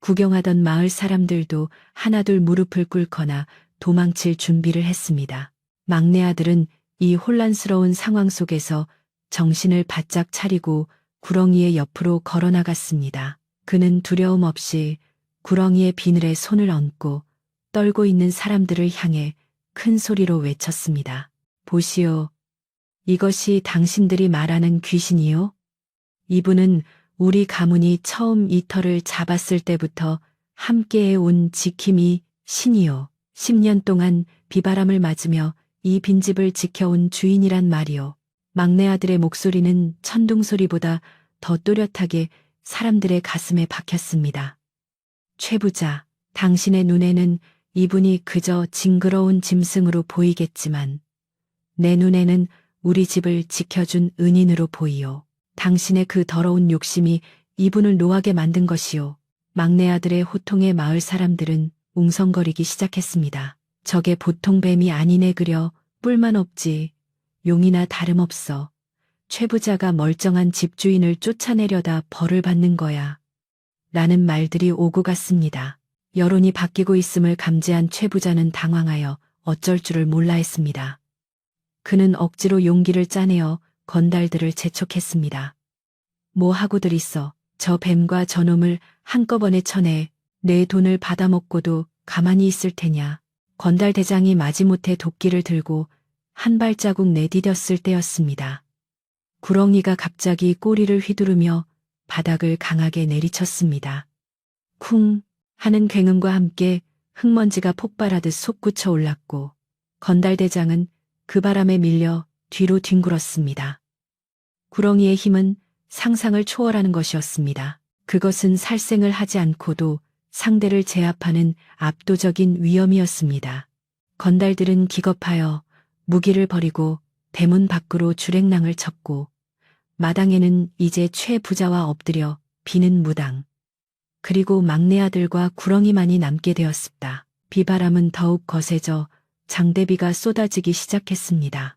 구경하던 마을 사람들도 하나둘 무릎을 꿇거나 도망칠 준비를 했습니다. 막내 아들은 이 혼란스러운 상황 속에서 정신을 바짝 차리고 구렁이의 옆으로 걸어나갔습니다. 그는 두려움 없이 구렁이의 비늘에 손을 얹고 떨고 있는 사람들을 향해 큰 소리로 외쳤습니다. 보시오. 이것이 당신들이 말하는 귀신이요? 이분은 우리 가문이 처음 이 터를 잡았을 때부터 함께해 온 지킴이 신이요. 10년 동안 비바람을 맞으며 이 빈집을 지켜온 주인이란 말이요. 막내 아들의 목소리는 천둥 소리보다 더 또렷하게 사람들의 가슴에 박혔습니다. 최 부자, 당신의 눈에는 이분이 그저 징그러운 짐승으로 보이겠지만 내 눈에는 우리 집을 지켜준 은인으로 보이요. 당신의 그 더러운 욕심이 이분을 노하게 만든 것이요. 막내 아들의 호통에 마을 사람들은 웅성거리기 시작했습니다. 저게 보통 뱀이 아니네 그려, 뿔만 없지. 용이나 다름없어. 최 부자가 멀쩡한 집주인을 쫓아내려다 벌을 받는 거야. 라는 말들이 오고 갔습니다. 여론이 바뀌고 있음을 감지한 최 부자는 당황하여 어쩔 줄을 몰라 했습니다. 그는 억지로 용기를 짜내어 건달들을 재촉했습니다. 뭐 하고들 있어. 저 뱀과 저놈을 한꺼번에 쳐내. 내 돈을 받아먹고도 가만히 있을 테냐. 건달 대장이 마지못해 도끼를 들고 한 발자국 내디뎠을 때였습니다. 구렁이가 갑자기 꼬리를 휘두르며 바닥을 강하게 내리쳤습니다. 쿵 하는 굉음과 함께 흙먼지가 폭발하듯 솟구쳐 올랐고 건달 대장은 그 바람에 밀려 뒤로 뒹굴었습니다. 구렁이의 힘은 상상을 초월하는 것이었습니다. 그것은 살생을 하지 않고도 상대를 제압하는 압도적인 위험이었습니다. 건달들은 기겁하여 무기를 버리고 대문 밖으로 주랭랑을 쳤고 마당에는 이제 최 부자와 엎드려 비는 무당 그리고 막내 아들과 구렁이만이 남게 되었습니다. 비바람은 더욱 거세져 장대비가 쏟아지기 시작했습니다.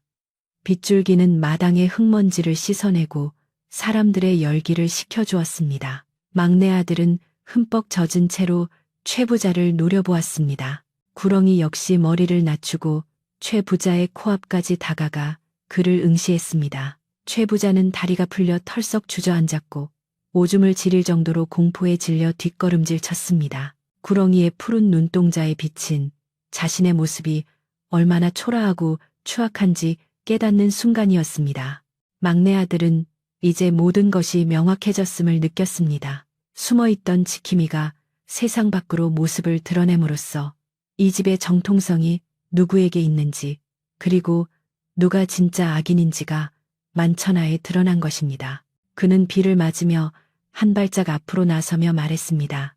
빗줄기는 마당의 흙먼지를 씻어내고 사람들의 열기를 식혀주었습니다. 막내 아들은 흠뻑 젖은 채로 최 부자를 노려보았습니다. 구렁이 역시 머리를 낮추고 최 부자의 코앞까지 다가가 그를 응시했습니다. 최 부자는 다리가 풀려 털썩 주저앉았고 오줌을 지릴 정도로 공포에 질려 뒷걸음질 쳤습니다. 구렁이의 푸른 눈동자에 비친 자신의 모습이 얼마나 초라하고 추악한지 깨닫는 순간이었습니다. 막내 아들은 이제 모든 것이 명확해졌음을 느꼈습니다. 숨어있던 지킴이가 세상 밖으로 모습을 드러냄으로써 이 집의 정통성이 누구에게 있는지 그리고 누가 진짜 악인인지가 만천하에 드러난 것입니다. 그는 비를 맞으며 한 발짝 앞으로 나서며 말했습니다.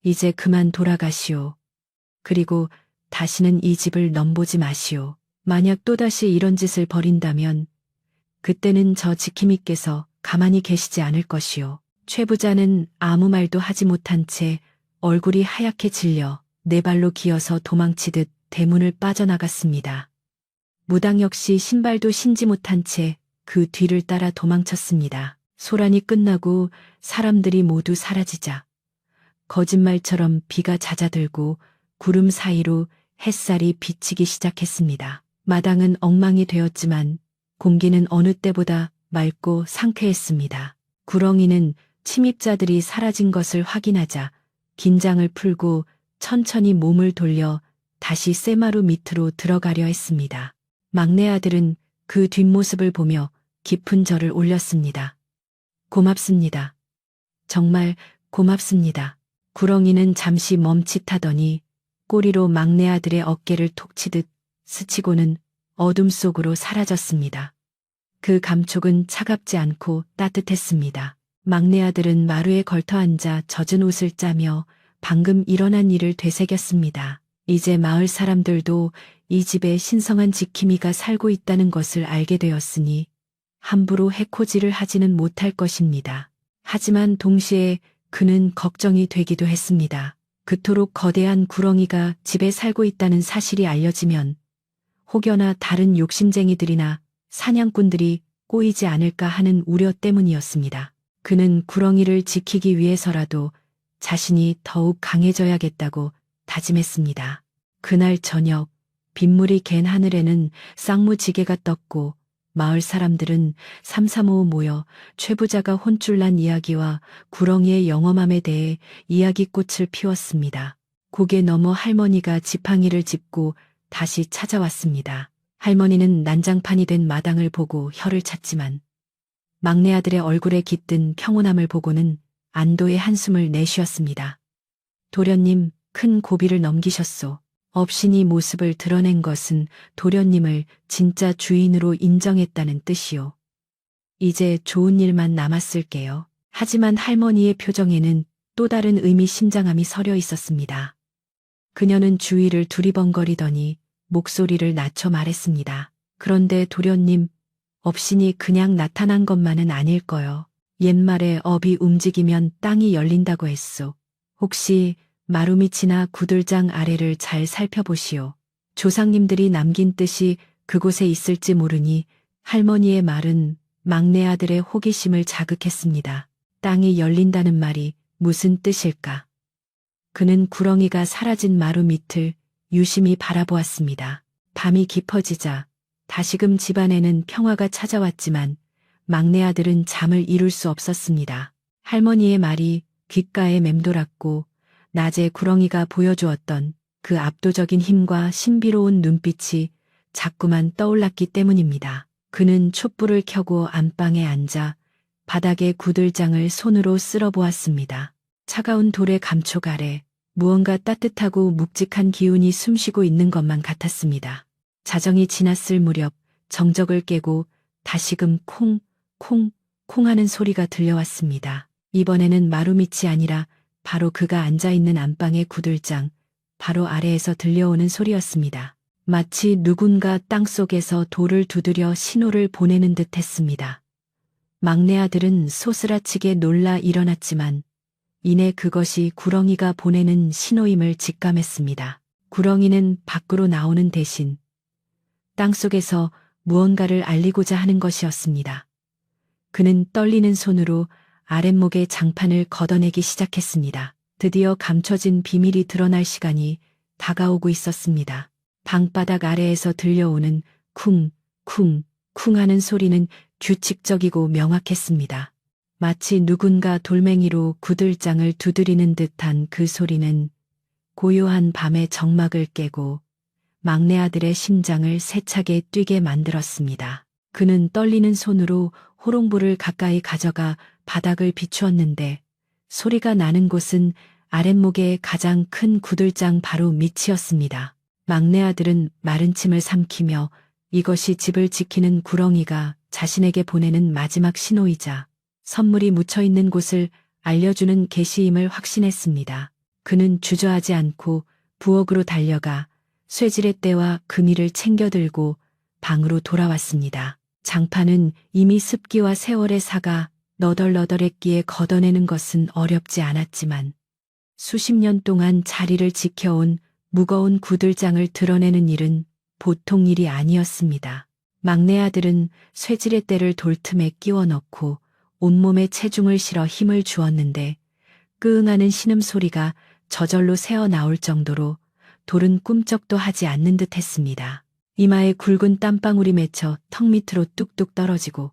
이제 그만 돌아가시오. 그리고 다시는 이 집을 넘보지 마시오. 만약 또다시 이런 짓을 벌인다면 그때는 저 지킴이께서 가만히 계시지 않을 것이오. 최 부자는 아무 말도 하지 못한 채 얼굴이 하얗게 질려 네 발로 기어서 도망치듯 대문을 빠져나갔습니다. 무당 역시 신발도 신지 못한 채 그 뒤를 따라 도망쳤습니다. 소란이 끝나고 사람들이 모두 사라지자 거짓말처럼 비가 잦아들고 구름 사이로 햇살이 비치기 시작했습니다. 마당은 엉망이 되었지만 공기는 어느 때보다 맑고 상쾌했습니다. 구렁이는 침입자들이 사라진 것을 확인하자 긴장을 풀고 천천히 몸을 돌려 다시 쇠마루 밑으로 들어가려 했습니다. 막내 아들은 그 뒷모습을 보며 깊은 절을 올렸습니다. 고맙습니다. 정말 고맙습니다. 구렁이는 잠시 멈칫하더니 꼬리로 막내 아들의 어깨를 톡 치듯 스치고는 어둠 속으로 사라졌습니다. 그 감촉은 차갑지 않고 따뜻했습니다. 막내 아들은 마루에 걸터앉아 젖은 옷을 짜며 방금 일어난 일을 되새겼습니다. 이제 마을 사람들도 이 집에 신성한 지킴이가 살고 있다는 것을 알게 되었으니 함부로 해코지를 하지는 못할 것입니다. 하지만 동시에 그는 걱정이 되기도 했습니다. 그토록 거대한 구렁이가 집에 살고 있다는 사실이 알려지면 혹여나 다른 욕심쟁이들이나 사냥꾼들이 꼬이지 않을까 하는 우려 때문이었습니다. 그는 구렁이를 지키기 위해서라도 자신이 더욱 강해져야겠다고 다짐했습니다. 그날 저녁 빗물이 갠 하늘에는 쌍무지개가 떴고 마을 사람들은 삼삼오오 모여 최 부자가 혼쭐난 이야기와 구렁이의 영험함에 대해 이야기꽃을 피웠습니다. 고개 넘어 할머니가 지팡이를 짚고 다시 찾아왔습니다. 할머니는 난장판이 된 마당을 보고 혀를 찼지만 막내 아들의 얼굴에 깃든 평온함을 보고는 안도의 한숨을 내쉬었습니다. 도련님, 큰 고비를 넘기셨소. 업신이 모습을 드러낸 것은 도련님을 진짜 주인으로 인정했다는 뜻이요. 이제 좋은 일만 남았을게요. 하지만 할머니의 표정에는 또 다른 의미심장함이 서려 있었습니다. 그녀는 주위를 두리번거리더니 목소리를 낮춰 말했습니다. 그런데 도련님, 업신이 그냥 나타난 것만은 아닐 거요. 옛말에 업이 움직이면 땅이 열린다고 했소. 혹시 마루밑이나 구들장 아래를 잘 살펴보시오. 조상님들이 남긴 뜻이 그곳에 있을지 모르니 할머니의 말은 막내 아들의 호기심을 자극했습니다. 땅이 열린다는 말이 무슨 뜻일까? 그는 구렁이가 사라진 마루 밑을 유심히 바라보았습니다. 밤이 깊어지자 다시금 집안에는 평화가 찾아왔지만 막내 아들은 잠을 이룰 수 없었습니다. 할머니의 말이 귓가에 맴돌았고 낮에 구렁이가 보여주었던 그 압도적인 힘과 신비로운 눈빛이 자꾸만 떠올랐기 때문입니다. 그는 촛불을 켜고 안방에 앉아 바닥에 구들장을 손으로 쓸어보았습니다. 차가운 돌의 감촉 아래 무언가 따뜻하고 묵직한 기운이 숨쉬고 있는 것만 같았습니다. 자정이 지났을 무렵 정적을 깨고 다시금 콩, 콩, 콩 하는 소리가 들려왔습니다. 이번에는 마루밑이 아니라 바로 그가 앉아있는 안방의 구들장, 바로 아래에서 들려오는 소리였습니다. 마치 누군가 땅속에서 돌을 두드려 신호를 보내는 듯 했습니다. 막내 아들은 소스라치게 놀라 일어났지만 이내 그것이 구렁이가 보내는 신호임을 직감했습니다. 구렁이는 밖으로 나오는 대신 땅속에서 무언가를 알리고자 하는 것이었습니다. 그는 떨리는 손으로 아랫목의 장판을 걷어내기 시작했습니다. 드디어 감춰진 비밀이 드러날 시간이 다가오고 있었습니다. 방바닥 아래에서 들려오는 쿵, 쿵, 쿵 하는 소리는 규칙적이고 명확했습니다. 마치 누군가 돌멩이로 구들장을 두드리는 듯한 그 소리는 고요한 밤의 정막을 깨고 막내 아들의 심장을 세차게 뛰게 만들었습니다. 그는 떨리는 손으로 호롱불을 가까이 가져가 바닥을 비추었는데 소리가 나는 곳은 아랫목의 가장 큰 구들장 바로 밑이었습니다. 막내 아들은 마른 침을 삼키며 이것이 집을 지키는 구렁이가 자신에게 보내는 마지막 신호이자 선물이 묻혀있는 곳을 알려주는 계시임을 확신했습니다. 그는 주저하지 않고 부엌으로 달려가 쇠질의 때와 금이를 챙겨들고 방으로 돌아왔습니다. 장판은 이미 습기와 세월의 사가 너덜너덜했기에 걷어내는 것은 어렵지 않았지만 수십 년 동안 자리를 지켜온 무거운 구들장을 드러내는 일은 보통 일이 아니었습니다. 막내 아들은 쇠질의 때를 돌틈에 끼워 넣고 온몸에 체중을 실어 힘을 주었는데 끄응하는 신음소리가 저절로 새어나올 정도로 돌은 꿈쩍도 하지 않는 듯 했습니다. 이마에 굵은 땀방울이 맺혀 턱 밑으로 뚝뚝 떨어지고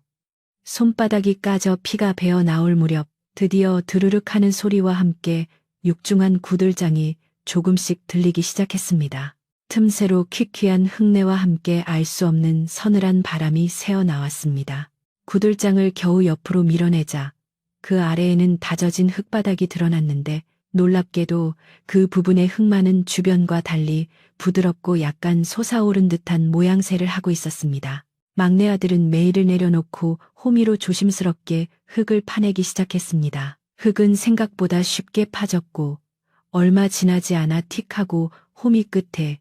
손바닥이 까져 피가 배어 나올 무렵 드디어 드르륵 하는 소리와 함께 육중한 구들장이 조금씩 들리기 시작했습니다. 틈새로 퀴퀴한 흙내와 함께 알 수 없는 서늘한 바람이 새어나왔습니다. 구들장을 겨우 옆으로 밀어내자 그 아래에는 다져진 흙바닥이 드러났는데 놀랍게도 그 부분의 흙만은 주변과 달리 부드럽고 약간 솟아오른 듯한 모양새를 하고 있었습니다. 막내 아들은 매일을 내려놓고 호미로 조심스럽게 흙을 파내기 시작했습니다. 흙은 생각보다 쉽게 파졌고 얼마 지나지 않아 틱하고 호미 끝에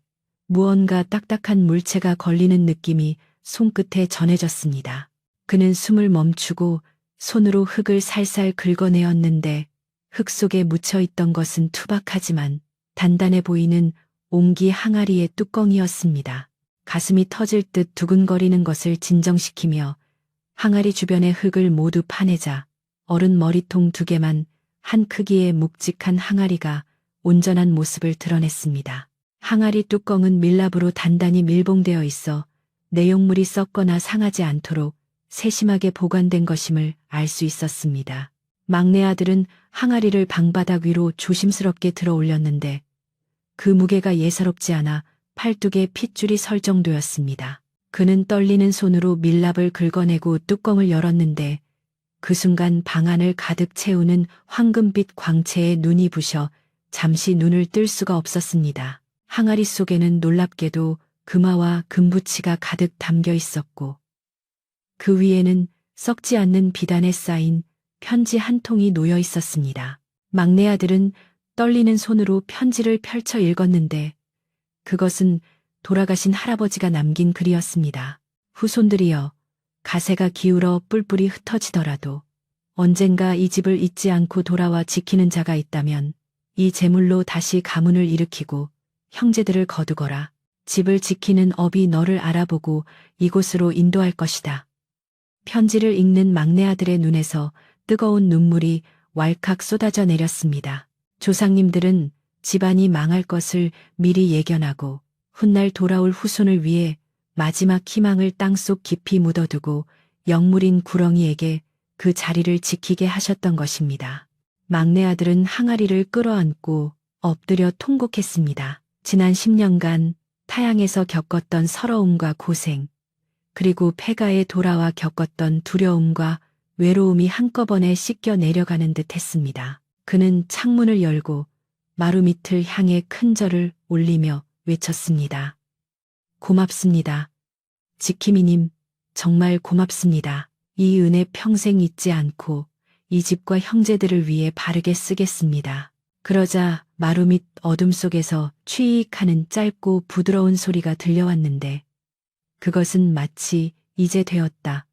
무언가 딱딱한 물체가 걸리는 느낌이 손끝에 전해졌습니다. 그는 숨을 멈추고 손으로 흙을 살살 긁어내었는데 흙 속에 묻혀있던 것은 투박하지만 단단해 보이는 옹기 항아리의 뚜껑이었습니다. 가슴이 터질 듯 두근거리는 것을 진정시키며 항아리 주변의 흙을 모두 파내자 어른 머리통 2개만 한 크기의 묵직한 항아리가 온전한 모습을 드러냈습니다. 항아리 뚜껑은 밀랍으로 단단히 밀봉되어 있어 내용물이 썩거나 상하지 않도록 세심하게 보관된 것임을 알 수 있었습니다. 막내 아들은 항아리를 방바닥 위로 조심스럽게 들어 올렸는데 그 무게가 예사롭지 않아 팔뚝에 핏줄이 설 정도였습니다. 그는 떨리는 손으로 밀랍을 긁어내고 뚜껑을 열었는데 그 순간 방 안을 가득 채우는 황금빛 광채에 눈이 부셔 잠시 눈을 뜰 수가 없었습니다. 항아리 속에는 놀랍게도 금화와 금부치가 가득 담겨 있었고 그 위에는 썩지 않는 비단에 쌓인 편지 한 통이 놓여 있었습니다. 막내 아들은 떨리는 손으로 편지를 펼쳐 읽었는데 그것은 돌아가신 할아버지가 남긴 글이었습니다. 후손들이여, 가세가 기울어 뿔뿔이 흩어지더라도 언젠가 이 집을 잊지 않고 돌아와 지키는 자가 있다면 이 재물로 다시 가문을 일으키고 형제들을 거두거라. 집을 지키는 업이 너를 알아보고 이곳으로 인도할 것이다. 편지를 읽는 막내 아들의 눈에서 뜨거운 눈물이 왈칵 쏟아져 내렸습니다. 조상님들은 집안이 망할 것을 미리 예견하고 훗날 돌아올 후손을 위해 마지막 희망을 땅속 깊이 묻어두고 영물인 구렁이에게 그 자리를 지키게 하셨던 것입니다. 막내 아들은 항아리를 끌어안고 엎드려 통곡했습니다. 지난 10년간 타향에서 겪었던 서러움과 고생, 그리고 폐가에 돌아와 겪었던 두려움과 외로움이 한꺼번에 씻겨 내려가는 듯 했습니다. 그는 창문을 열고 마루 밑을 향해 큰 절을 올리며 외쳤습니다. 고맙습니다. 지킴이님, 정말 고맙습니다. 이 은혜 평생 잊지 않고 이 집과 형제들을 위해 바르게 쓰겠습니다. 그러자 마루 밑 어둠 속에서 취익하는 짧고 부드러운 소리가 들려왔는데 그것은 마치 이제 되었다.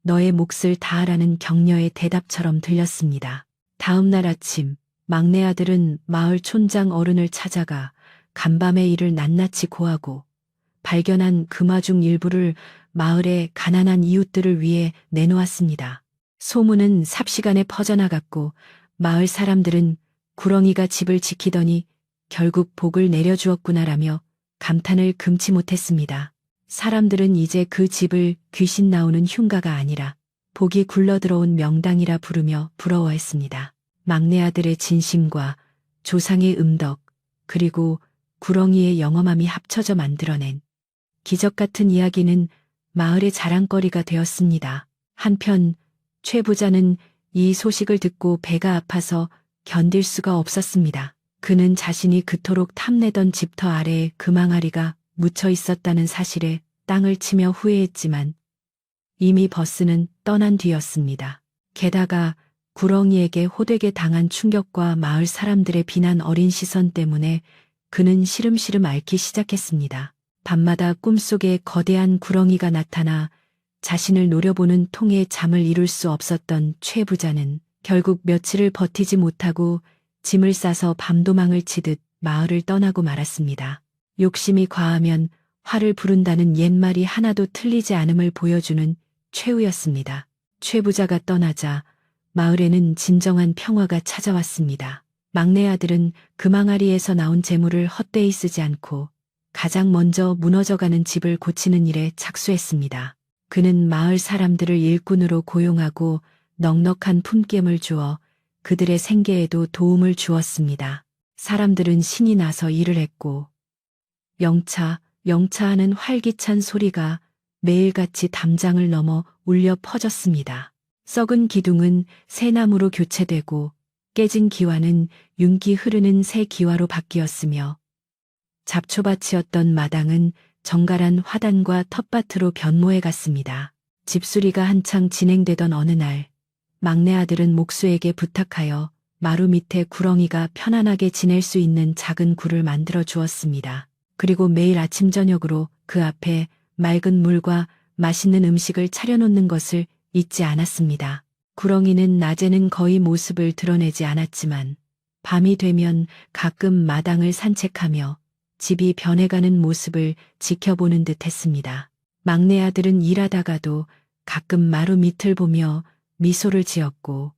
너의 몫을 다하라는 격려의 대답처럼 들렸습니다. 다음 날 아침 막내 아들은 마을 촌장 어른을 찾아가 간밤의 일을 낱낱이 고하고 발견한 금화 중 일부를 마을의 가난한 이웃들을 위해 내놓았습니다. 소문은 삽시간에 퍼져나갔고 마을 사람들은 구렁이가 집을 지키더니 결국 복을 내려주었구나라며 감탄을 금치 못했습니다. 사람들은 이제 그 집을 귀신 나오는 흉가가 아니라 복이 굴러들어온 명당이라 부르며 부러워했습니다. 막내 아들의 진심과 조상의 음덕, 그리고 구렁이의 영험함이 합쳐져 만들어낸 기적 같은 이야기는 마을의 자랑거리가 되었습니다. 한편 최 부자는 이 소식을 듣고 배가 아파서 견딜 수가 없었습니다. 그는 자신이 그토록 탐내던 집터 아래에 금항아리가 묻혀 있었다는 사실에 땅을 치며 후회했지만 이미 버스는 떠난 뒤였습니다. 게다가 구렁이에게 호되게 당한 충격과 마을 사람들의 비난 어린 시선 때문에 그는 시름시름 앓기 시작했습니다. 밤마다 꿈속에 거대한 구렁이가 나타나 자신을 노려보는 통에 잠을 이룰 수 없었던 최 부자는 결국 며칠을 버티지 못하고 짐을 싸서 밤도망을 치듯 마을을 떠나고 말았습니다. 욕심이 과하면 화를 부른다는 옛말이 하나도 틀리지 않음을 보여주는 최후였습니다. 최 부자가 떠나자 마을에는 진정한 평화가 찾아왔습니다. 막내 아들은 금항아리에서 나온 재물을 헛되이 쓰지 않고 가장 먼저 무너져가는 집을 고치는 일에 착수했습니다. 그는 마을 사람들을 일꾼으로 고용하고 넉넉한 품갰을 주어 그들의 생계에도 도움을 주었습니다. 사람들은 신이 나서 일을 했고 영차 하는 활기찬 소리가 매일같이 담장을 넘어 울려 퍼졌습니다. 썩은 기둥은 새 나무로 교체되고 깨진 기와는 윤기 흐르는 새 기와로 바뀌었으며 잡초밭이었던 마당은 정갈한 화단과 텃밭으로 변모해 갔습니다. 집수리가 한창 진행되던 어느 날 막내 아들은 목수에게 부탁하여 마루 밑에 구렁이가 편안하게 지낼 수 있는 작은 굴을 만들어 주었습니다. 그리고 매일 아침 저녁으로 그 앞에 맑은 물과 맛있는 음식을 차려놓는 것을 잊지 않았습니다. 구렁이는 낮에는 거의 모습을 드러내지 않았지만 밤이 되면 가끔 마당을 산책하며 집이 변해가는 모습을 지켜보는 듯 했습니다. 막내 아들은 일하다가도 가끔 마루 밑을 보며 미소를 지었고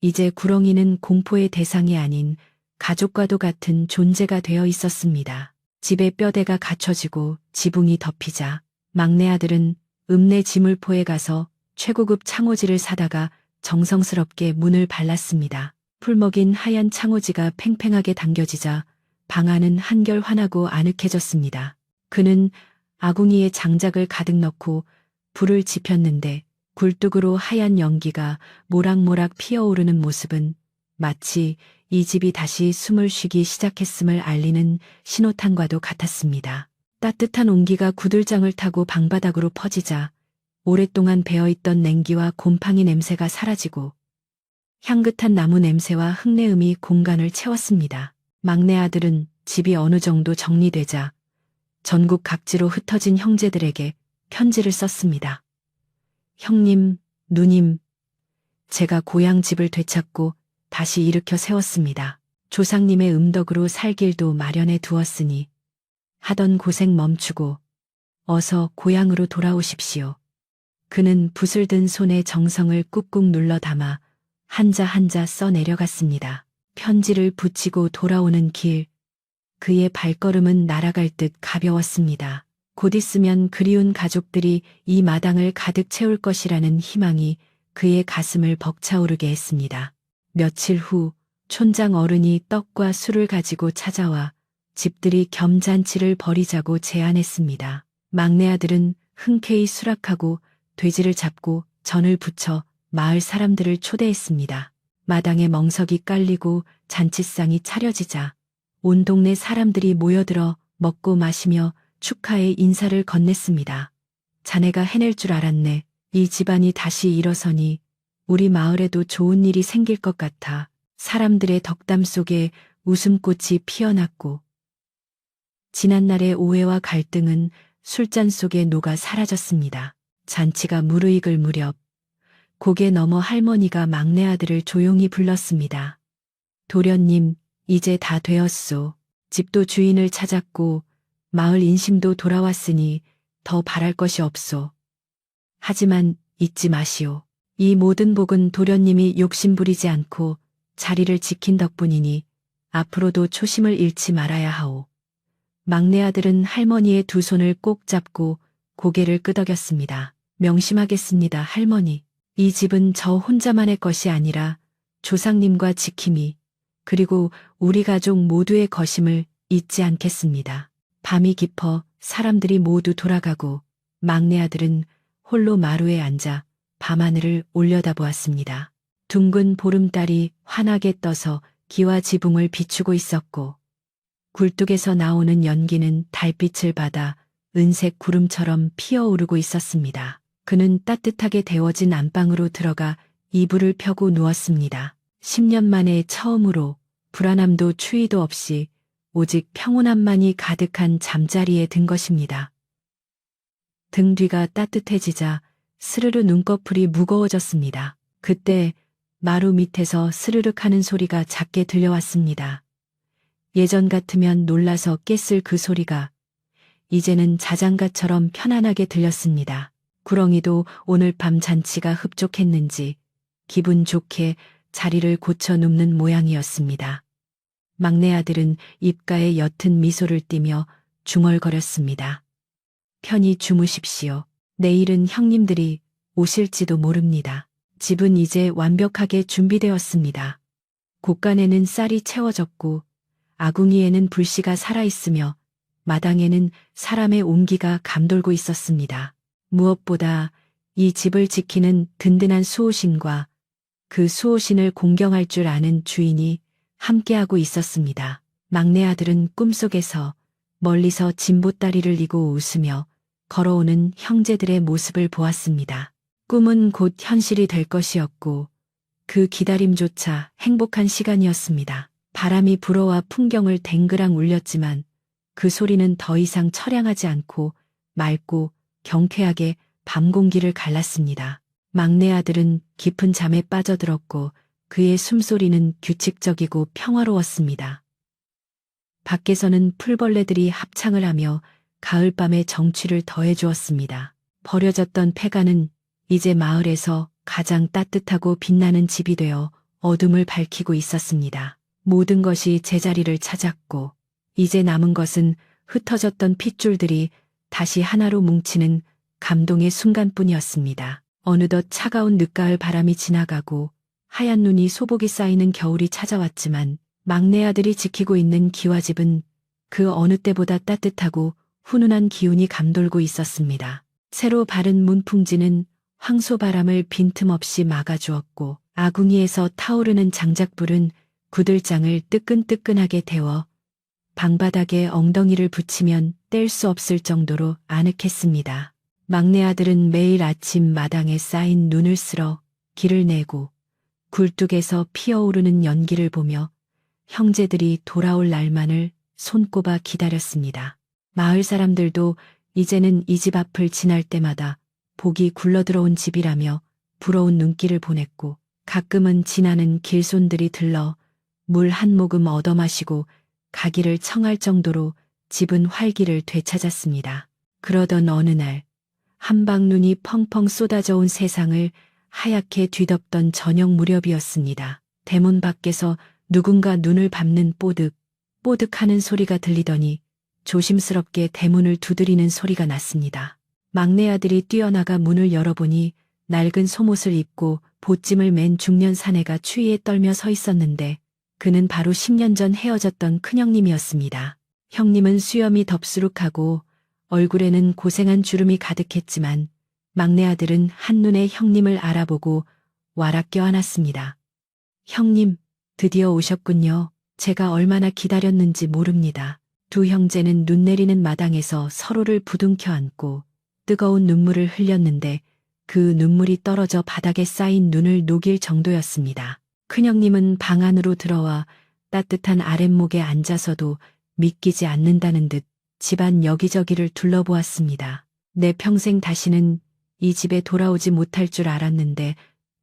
이제 구렁이는 공포의 대상이 아닌 가족과도 같은 존재가 되어 있었습니다. 집의 뼈대가 갖춰지고 지붕이 덮이자 막내 아들은 읍내 지물포에 가서 최고급 창호지를 사다가 정성스럽게 문을 발랐습니다. 풀먹인 하얀 창호지가 팽팽하게 당겨지자 방 안은 한결 환하고 아늑해졌습니다. 그는 아궁이에 장작을 가득 넣고 불을 지폈는데 굴뚝으로 하얀 연기가 모락모락 피어오르는 모습은 마치 이 집이 다시 숨을 쉬기 시작했음을 알리는 신호탄과도 같았습니다. 따뜻한 온기가 구들장을 타고 방바닥으로 퍼지자 오랫동안 배어있던 냉기와 곰팡이 냄새가 사라지고 향긋한 나무 냄새와 흙내음이 공간을 채웠습니다. 막내 아들은 집이 어느 정도 정리되자 전국 각지로 흩어진 형제들에게 편지를 썼습니다. 형님, 누님, 제가 고향 집을 되찾고 다시 일으켜 세웠습니다. 조상님의 음덕으로 살 길도 마련해 두었으니 하던 고생 멈추고 어서 고향으로 돌아오십시오. 그는 붓을 든 손에 정성을 꾹꾹 눌러 담아 한자 한자 써 내려갔습니다. 편지를 붙이고 돌아오는 길, 그의 발걸음은 날아갈 듯 가벼웠습니다. 곧 있으면 그리운 가족들이 이 마당을 가득 채울 것이라는 희망이 그의 가슴을 벅차오르게 했습니다. 며칠 후 촌장 어른이 떡과 술을 가지고 찾아와 집들이 겸잔치를 벌이자고 제안했습니다. 막내 아들은 흔쾌히 수락하고 돼지를 잡고 전을 부쳐 마을 사람들을 초대했습니다. 마당에 멍석이 깔리고 잔치상이 차려지자 온 동네 사람들이 모여들어 먹고 마시며 축하의 인사를 건넸습니다. 자네가 해낼 줄 알았네. 이 집안이 다시 일어서니 우리 마을에도 좋은 일이 생길 것 같아. 사람들의 덕담 속에 웃음꽃이 피어났고 지난날의 오해와 갈등은 술잔 속에 녹아 사라졌습니다. 잔치가 무르익을 무렵 고개 넘어 할머니가 막내 아들을 조용히 불렀습니다. 도련님, 이제 다 되었소. 집도 주인을 찾았고 마을 인심도 돌아왔으니 더 바랄 것이 없소. 하지만 잊지 마시오. 이 모든 복은 도련님이 욕심부리지 않고 자리를 지킨 덕분이니 앞으로도 초심을 잃지 말아야 하오. 막내 아들은 할머니의 두 손을 꼭 잡고 고개를 끄덕였습니다. 명심하겠습니다, 할머니. 이 집은 저 혼자만의 것이 아니라 조상님과 지킴이 그리고 우리 가족 모두의 것임을 잊지 않겠습니다. 밤이 깊어 사람들이 모두 돌아가고 막내 아들은 홀로 마루에 앉아 밤하늘을 올려다보았습니다. 둥근 보름달이 환하게 떠서 기와 지붕을 비추고 있었고 굴뚝에서 나오는 연기는 달빛을 받아 은색 구름처럼 피어오르고 있었습니다. 그는 따뜻하게 데워진 안방으로 들어가 이불을 펴고 누웠습니다. 10년 만에 처음으로 불안함도 추위도 없이 오직 평온함만이 가득한 잠자리에 든 것입니다. 등 뒤가 따뜻해지자 스르르 눈꺼풀이 무거워졌습니다. 그때 마루 밑에서 스르륵 하는 소리가 작게 들려왔습니다. 예전 같으면 놀라서 깼을 그 소리가 이제는 자장가처럼 편안하게 들렸습니다. 구렁이도 오늘 밤 잔치가 흡족했는지 기분 좋게 자리를 고쳐 눕는 모양이었습니다. 막내 아들은 입가에 옅은 미소를 띠며 중얼거렸습니다. 편히 주무십시오. 내일은 형님들이 오실지도 모릅니다. 집은 이제 완벽하게 준비되었습니다. 곳간에는 쌀이 채워졌고 아궁이에는 불씨가 살아있으며 마당에는 사람의 온기가 감돌고 있었습니다. 무엇보다 이 집을 지키는 든든한 수호신과 그 수호신을 공경할 줄 아는 주인이 함께하고 있었습니다. 막내 아들은 꿈속에서 멀리서 진보다리를 이고 웃으며 걸어오는 형제들의 모습을 보았습니다. 꿈은 곧 현실이 될 것이었고 그 기다림조차 행복한 시간이었습니다. 바람이 불어와 풍경을 댕그랑 울렸지만 그 소리는 더 이상 처량하지 않고 맑고 경쾌하게 밤 공기를 갈랐습니다. 막내 아들은 깊은 잠에 빠져들었고 그의 숨소리는 규칙적이고 평화로웠습니다. 밖에서는 풀벌레들이 합창을 하며 가을밤의 정취를 더해주었습니다. 버려졌던 폐가는 이제 마을에서 가장 따뜻하고 빛나는 집이 되어 어둠을 밝히고 있었습니다. 모든 것이 제자리를 찾았고 이제 남은 것은 흩어졌던 핏줄들이 다시 하나로 뭉치는 감동의 순간뿐이었습니다. 어느덧 차가운 늦가을 바람이 지나가고 하얀 눈이 소복이 쌓이는 겨울이 찾아왔지만 막내 아들이 지키고 있는 기와집은 그 어느 때보다 따뜻하고 훈훈한 기운이 감돌고 있었습니다. 새로 바른 문풍지는 황소바람을 빈틈없이 막아주었고 아궁이에서 타오르는 장작불은 구들장을 뜨끈뜨끈하게 데워 방바닥에 엉덩이를 붙이면 뗄 수 없을 정도로 아늑했습니다. 막내 아들은 매일 아침 마당에 쌓인 눈을 쓸어 길을 내고 굴뚝에서 피어오르는 연기를 보며 형제들이 돌아올 날만을 손꼽아 기다렸습니다. 마을 사람들도 이제는 이 집 앞을 지날 때마다 복이 굴러들어온 집이라며 부러운 눈길을 보냈고 가끔은 지나는 길손들이 들러 물 한 모금 얻어 마시고 가기를 청할 정도로 집은 활기를 되찾았습니다. 그러던 어느 날 한방눈이 펑펑 쏟아져 온 세상을 하얗게 뒤덮던 저녁 무렵이었습니다. 대문 밖에서 누군가 눈을 밟는 뽀득 뽀득하는 소리가 들리더니 조심스럽게 대문을 두드리는 소리가 났습니다. 막내 아들이 뛰어나가 문을 열어보니 낡은 속옷을 입고 보찜을 맨 중년 사내가 추위에 떨며 서 있었는데 그는 바로 10년 전 헤어졌던 큰형님이었습니다. 형님은 수염이 덥수룩하고 얼굴에는 고생한 주름이 가득했지만 막내 아들은 한눈에 형님을 알아보고 와락 껴안았습니다. 형님, 드디어 오셨군요. 제가 얼마나 기다렸는지 모릅니다. 두 형제는 눈 내리는 마당에서 서로를 부둥켜 안고 뜨거운 눈물을 흘렸는데 그 눈물이 떨어져 바닥에 쌓인 눈을 녹일 정도였습니다. 큰형님은 방 안으로 들어와 따뜻한 아랫목에 앉아서도 믿기지 않는다는 듯 집안 여기저기를 둘러보았습니다. 내 평생 다시는 이 집에 돌아오지 못할 줄 알았는데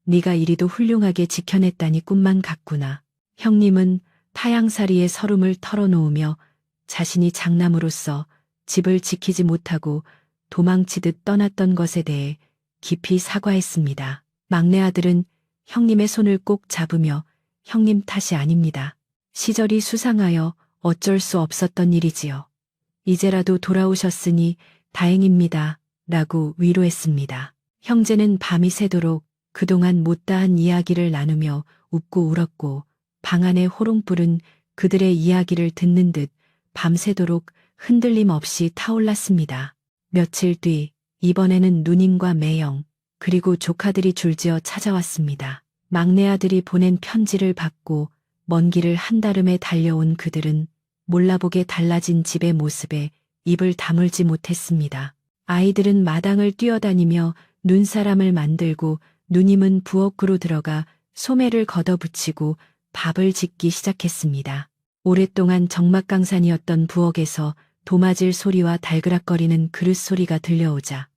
네가 이리도 훌륭하게 지켜냈다니 꿈만 같구나. 형님은 타양사리에 서름을 털어놓으며 자신이 장남으로서 집을 지키지 못하고 도망치듯 떠났던 것에 대해 깊이 사과했습니다. 막내 아들은 형님의 손을 꼭 잡으며 형님 탓이 아닙니다. 시절이 수상하여 어쩔 수 없었던 일이지요. 이제라도 돌아오셨으니 다행입니다. 라고 위로했습니다. 형제는 밤이 새도록 그동안 못다한 이야기를 나누며 웃고 울었고 방 안의 호롱불은 그들의 이야기를 듣는 듯 밤새도록 흔들림 없이 타올랐습니다. 며칠 뒤 이번에는 누님과 매영 그리고 조카들이 줄지어 찾아왔습니다. 막내 아들이 보낸 편지를 받고 먼 길을 한달음에 달려온 그들은 몰라보게 달라진 집의 모습에 입을 다물지 못했습니다. 아이들은 마당을 뛰어다니며 눈사람을 만들고 누님은 부엌으로 들어가 소매를 걷어붙이고 밥을 짓기 시작했습니다. 오랫동안 적막강산이었던 부엌에서 도마질 소리와 달그락거리는 그릇 소리가 들려오자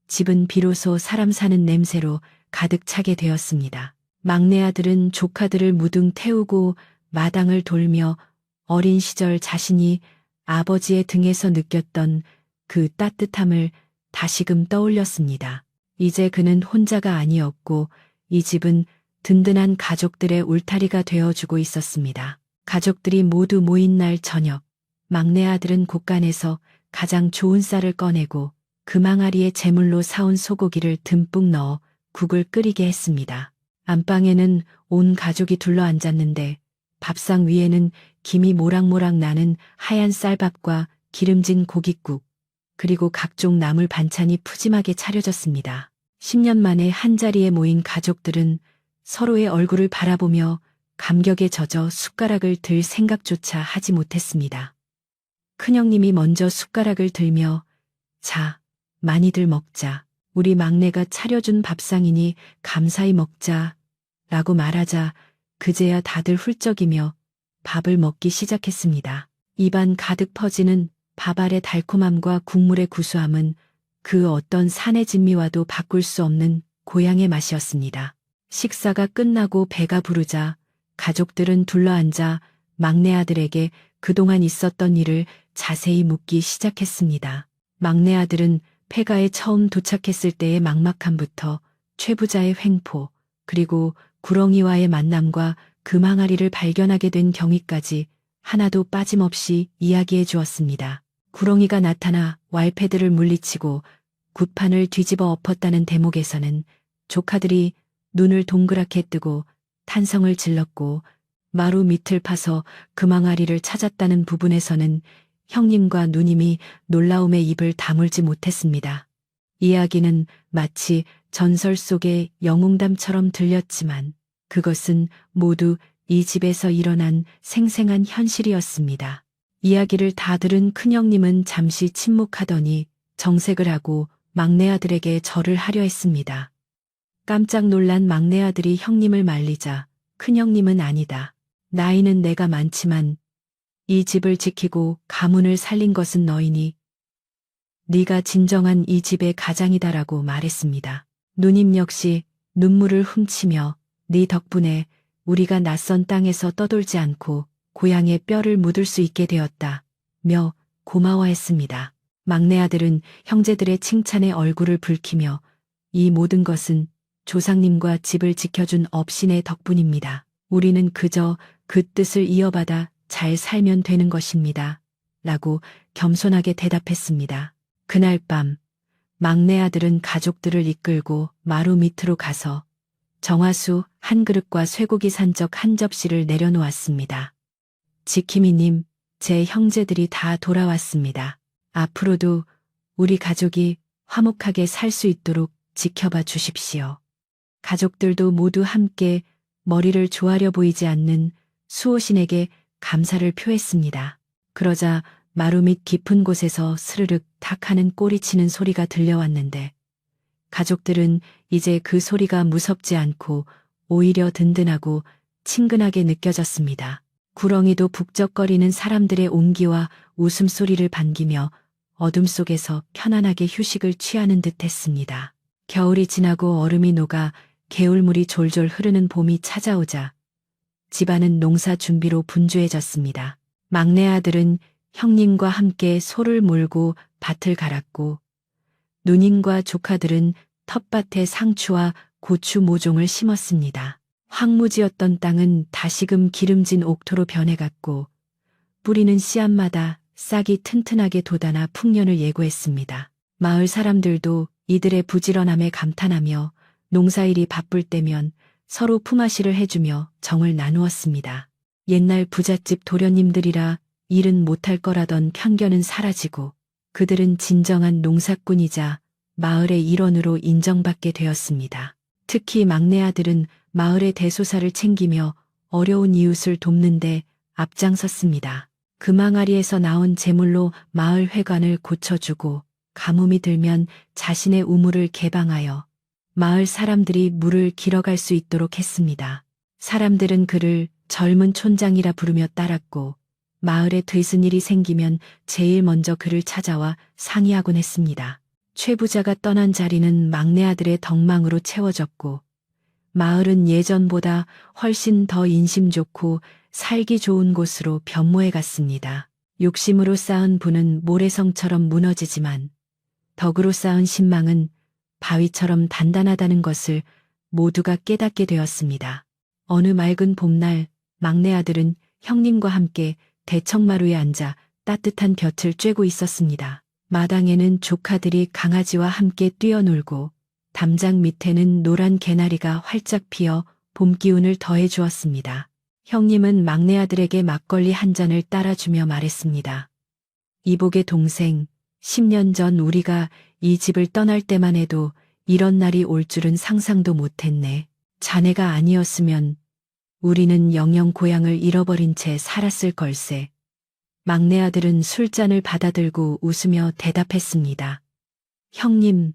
집은 비로소 사람 사는 냄새로 가득 차게 되었습니다. 막내 아들은 조카들을 무등 태우고 마당을 돌며 어린 시절 자신이 아버지의 등에서 느꼈던 그 따뜻함을 다시금 떠올렸습니다. 이제 그는 혼자가 아니었고 이 집은 든든한 가족들의 울타리가 되어주고 있었습니다. 가족들이 모두 모인 날 저녁, 막내 아들은 곳간에서 가장 좋은 쌀을 꺼내고 그 망아리에 제물로 사온 소고기를 듬뿍 넣어 국을 끓이게 했습니다. 안방에는 온 가족이 둘러앉았는데 밥상 위에는 김이 모락모락 나는 하얀 쌀밥과 기름진 고깃국, 그리고 각종 나물 반찬이 푸짐하게 차려졌습니다. 10년 만에 한자리에 모인 가족들은 서로의 얼굴을 바라보며 감격에 젖어 숟가락을 들 생각조차 하지 못했습니다. 큰형님이 먼저 숟가락을 들며 자, 많이들 먹자. 우리 막내가 차려준 밥상이니 감사히 먹자 라고 말하자 그제야 다들 훌쩍이며 밥을 먹기 시작했습니다. 입안 가득 퍼지는 밥알의 달콤함과 국물의 구수함은 그 어떤 산의 진미와도 바꿀 수 없는 고향의 맛이었습니다. 식사가 끝나고 배가 부르자 가족들은 둘러앉아 막내 아들에게 그동안 있었던 일을 자세히 묻기 시작했습니다. 막내 아들은 폐가에 처음 도착했을 때의 막막함부터 최부자의 횡포, 그리고 구렁이와의 만남과 그 망아리를 발견하게 된 경위까지 하나도 빠짐없이 이야기해 주었습니다. 구렁이가 나타나 왈패들을 물리치고 굿판을 뒤집어 엎었다는 대목에서는 조카들이 눈을 동그랗게 뜨고 탄성을 질렀고 마루 밑을 파서 그 망아리를 찾았다는 부분에서는 형님과 누님이 놀라움에 입을 다물지 못했습니다. 이야기는 마치 전설 속의 영웅담처럼 들렸지만 그것은 모두 이 집에서 일어난 생생한 현실이었습니다. 이야기를 다 들은 큰형님은 잠시 침묵하더니 정색을 하고 막내 아들에게 절을 하려 했습니다. 깜짝 놀란 막내 아들이 형님을 말리자 큰형님은 아니다. 나이는 내가 많지만 이 집을 지키고 가문을 살린 것은 너이니 네가 진정한 이 집의 가장이다라고 말했습니다. 누님 역시 눈물을 훔치며 네 덕분에 우리가 낯선 땅에서 떠돌지 않고 고향의 뼈를 묻을 수 있게 되었다며 고마워했습니다. 막내 아들은 형제들의 칭찬에 얼굴을 붉히며 이 모든 것은 조상님과 집을 지켜준 업신의 덕분입니다. 우리는 그저 그 뜻을 이어받아 잘 살면 되는 것입니다. 라고 겸손하게 대답했습니다. 그날 밤 막내 아들은 가족들을 이끌고 마루 밑으로 가서 정화수 한 그릇과 쇠고기 산적 한 접시를 내려놓았습니다. 지킴이님, 제 형제들이 다 돌아왔습니다. 앞으로도 우리 가족이 화목하게 살 수 있도록 지켜봐 주십시오. 가족들도 모두 함께 머리를 조아려 보이지 않는 수호신에게 감사를 표했습니다. 그러자 마루 밑 깊은 곳에서 스르륵 탁 하는 꼬리치는 소리가 들려왔는데 가족들은 이제 그 소리가 무섭지 않고 오히려 든든하고 친근하게 느껴졌습니다. 구렁이도 북적거리는 사람들의 온기와 웃음소리를 반기며 어둠 속에서 편안하게 휴식을 취하는 듯 했습니다. 겨울이 지나고 얼음이 녹아 개울물이 졸졸 흐르는 봄이 찾아오자 집안은 농사 준비로 분주해졌습니다. 막내 아들은 형님과 함께 소를 몰고 밭을 갈았고 누님과 조카들은 텃밭에 상추와 고추 모종을 심었습니다. 황무지였던 땅은 다시금 기름진 옥토로 변해갔고 뿌리는 씨앗마다 싹이 튼튼하게 돋아나 풍년을 예고했습니다. 마을 사람들도 이들의 부지런함에 감탄하며 농사일이 바쁠 때면 서로 품앗이를 해주며 정을 나누었습니다. 옛날 부잣집 도련님들이라 일은 못할 거라던 편견은 사라지고 그들은 진정한 농사꾼이자 마을의 일원으로 인정받게 되었습니다. 특히 막내 아들은 마을의 대소사를 챙기며 어려운 이웃을 돕는데 앞장섰습니다. 금항아리에서 나온 재물로 마을 회관을 고쳐주고 가뭄이 들면 자신의 우물을 개방하여 마을 사람들이 물을 길어갈 수 있도록 했습니다. 사람들은 그를 젊은 촌장이라 부르며 따랐고 마을에 드슨 일이 생기면 제일 먼저 그를 찾아와 상의하곤 했습니다. 최부자가 떠난 자리는 막내 아들의 덕망으로 채워졌고 마을은 예전보다 훨씬 더 인심 좋고 살기 좋은 곳으로 변모해 갔습니다. 욕심으로 쌓은 부는 모래성처럼 무너지지만 덕으로 쌓은 신망은 바위처럼 단단하다는 것을 모두가 깨닫게 되었습니다. 어느 맑은 봄날 막내 아들은 형님과 함께 대청마루에 앉아 따뜻한 볕을 쬐고 있었습니다. 마당에는 조카들이 강아지와 함께 뛰어놀고 담장 밑에는 노란 개나리가 활짝 피어 봄 기운을 더해 주었습니다. 형님은 막내 아들에게 막걸리 한 잔을 따라주며 말했습니다. 이복의 동생, 10년 전 우리가 이 집을 떠날 때만 해도 이런 날이 올 줄은 상상도 못했네. 자네가 아니었으면 우리는 영영 고향을 잃어버린 채 살았을 걸세. 막내 아들은 술잔을 받아들고 웃으며 대답했습니다. 형님,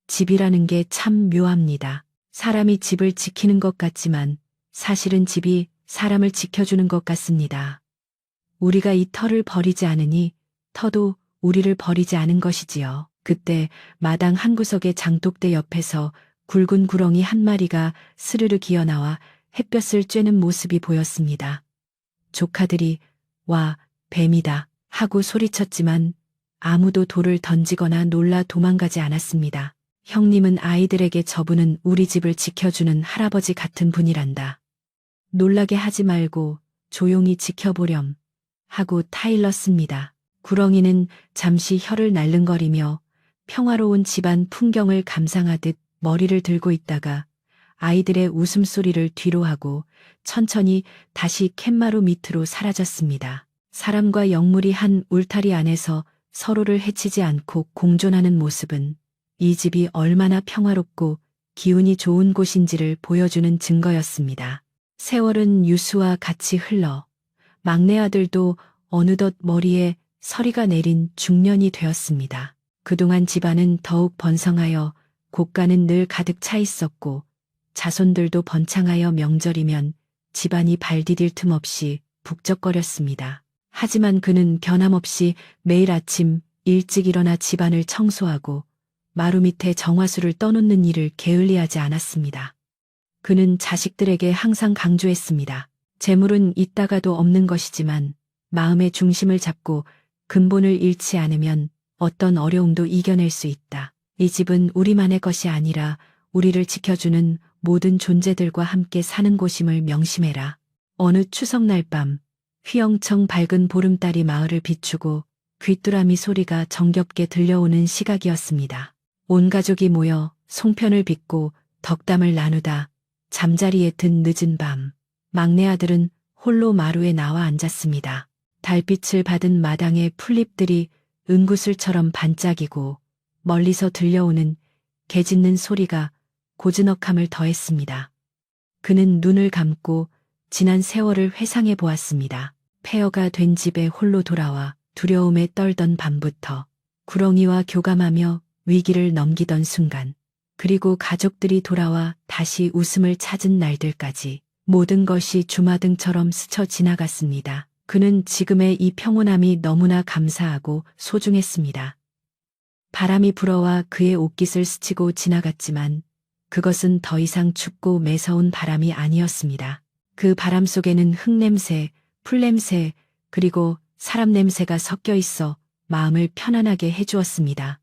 집이라는 게 참 묘합니다. 사람이 집을 지키는 것 같지만 사실은 집이 사람을 지켜주는 것 같습니다. 우리가 이 터를 버리지 않으니 터도 우리를 버리지 않은 것이지요. 그때 마당 한구석의 장독대 옆에서 굵은 구렁이 한 마리가 스르르 기어나와 햇볕을 쬐는 모습이 보였습니다. 조카들이 와, 뱀이다 하고 소리쳤지만 아무도 돌을 던지거나 놀라 도망가지 않았습니다. 형님은 아이들에게 저분은 우리 집을 지켜주는 할아버지 같은 분이란다. 놀라게 하지 말고 조용히 지켜보렴 하고 타일렀습니다. 구렁이는 잠시 혀를 날름거리며 평화로운 집안 풍경을 감상하듯 머리를 들고 있다가 아이들의 웃음소리를 뒤로하고 천천히 다시 캔마루 밑으로 사라졌습니다. 사람과 영물이 한 울타리 안에서 서로를 해치지 않고 공존하는 모습은 이 집이 얼마나 평화롭고 기운이 좋은 곳인지를 보여주는 증거였습니다. 세월은 유수와 같이 흘러 막내 아들도 어느덧 머리에 서리가 내린 중년이 되었습니다. 그동안 집안은 더욱 번성하여 곳간은 늘 가득 차 있었고 자손들도 번창하여 명절이면 집안이 발 디딜 틈 없이 북적거렸습니다. 하지만 그는 변함없이 매일 아침 일찍 일어나 집안을 청소하고 마루 밑에 정화수를 떠놓는 일을 게을리하지 않았습니다. 그는 자식들에게 항상 강조했습니다. 재물은 있다가도 없는 것이지만 마음의 중심을 잡고 근본을 잃지 않으면 어떤 어려움도 이겨낼 수 있다. 이 집은 우리만의 것이 아니라 우리를 지켜주는 모든 존재들과 함께 사는 곳임을 명심해라. 어느 추석날 밤 휘영청 밝은 보름달이 마을을 비추고 귀뚜라미 소리가 정겹게 들려오는 시각이었습니다. 온 가족이 모여 송편을 빚고 덕담을 나누다 잠자리에 든 늦은 밤, 막내 아들은 홀로 마루에 나와 앉았습니다. 달빛을 받은 마당의 풀잎들이 은구슬처럼 반짝이고 멀리서 들려오는 개 짖는 소리가 고즈넉함을 더했습니다. 그는 눈을 감고 지난 세월을 회상해 보았습니다. 폐허가 된 집에 홀로 돌아와 두려움에 떨던 밤부터 구렁이와 교감하며 위기를 넘기던 순간, 그리고 가족들이 돌아와 다시 웃음을 찾은 날들까지 모든 것이 주마등처럼 스쳐 지나갔습니다. 그는 지금의 이 평온함이 너무나 감사하고 소중했습니다. 바람이 불어와 그의 옷깃을 스치고 지나갔지만 그것은 더 이상 춥고 매서운 바람이 아니었습니다. 그 바람 속에는 흙냄새, 풀냄새, 그리고 사람 냄새가 섞여 있어 마음을 편안하게 해주었습니다.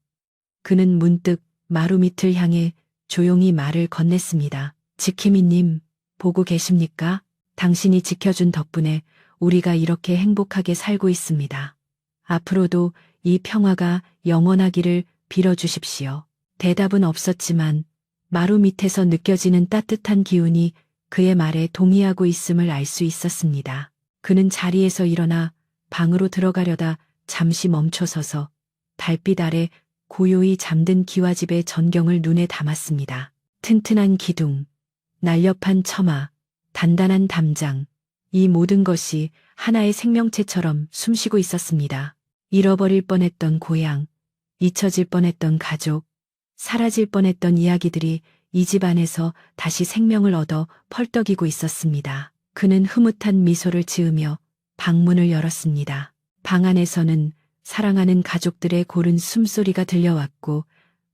그는 문득 마루 밑을 향해 조용히 말을 건넸습니다. 지킴이님, 보고 계십니까? 당신이 지켜준 덕분에 우리가 이렇게 행복하게 살고 있습니다. 앞으로도 이 평화가 영원하기를 빌어주십시오. 대답은 없었지만 마루 밑에서 느껴지는 따뜻한 기운이 그의 말에 동의하고 있음을 알 수 있었습니다. 그는 자리에서 일어나 방으로 들어가려다 잠시 멈춰서서 달빛 아래 고요히 잠든 기와집의 전경을 눈에 담았습니다. 튼튼한 기둥, 날렵한 처마, 단단한 담장, 이 모든 것이 하나의 생명체처럼 숨쉬고 있었습니다. 잃어버릴 뻔했던 고향, 잊혀질 뻔했던 가족, 사라질 뻔했던 이야기들이 이 집 안에서 다시 생명을 얻어 펄떡이고 있었습니다. 그는 흐뭇한 미소를 지으며 방문을 열었습니다. 방 안에서는 사랑하는 가족들의 고른 숨소리가 들려왔고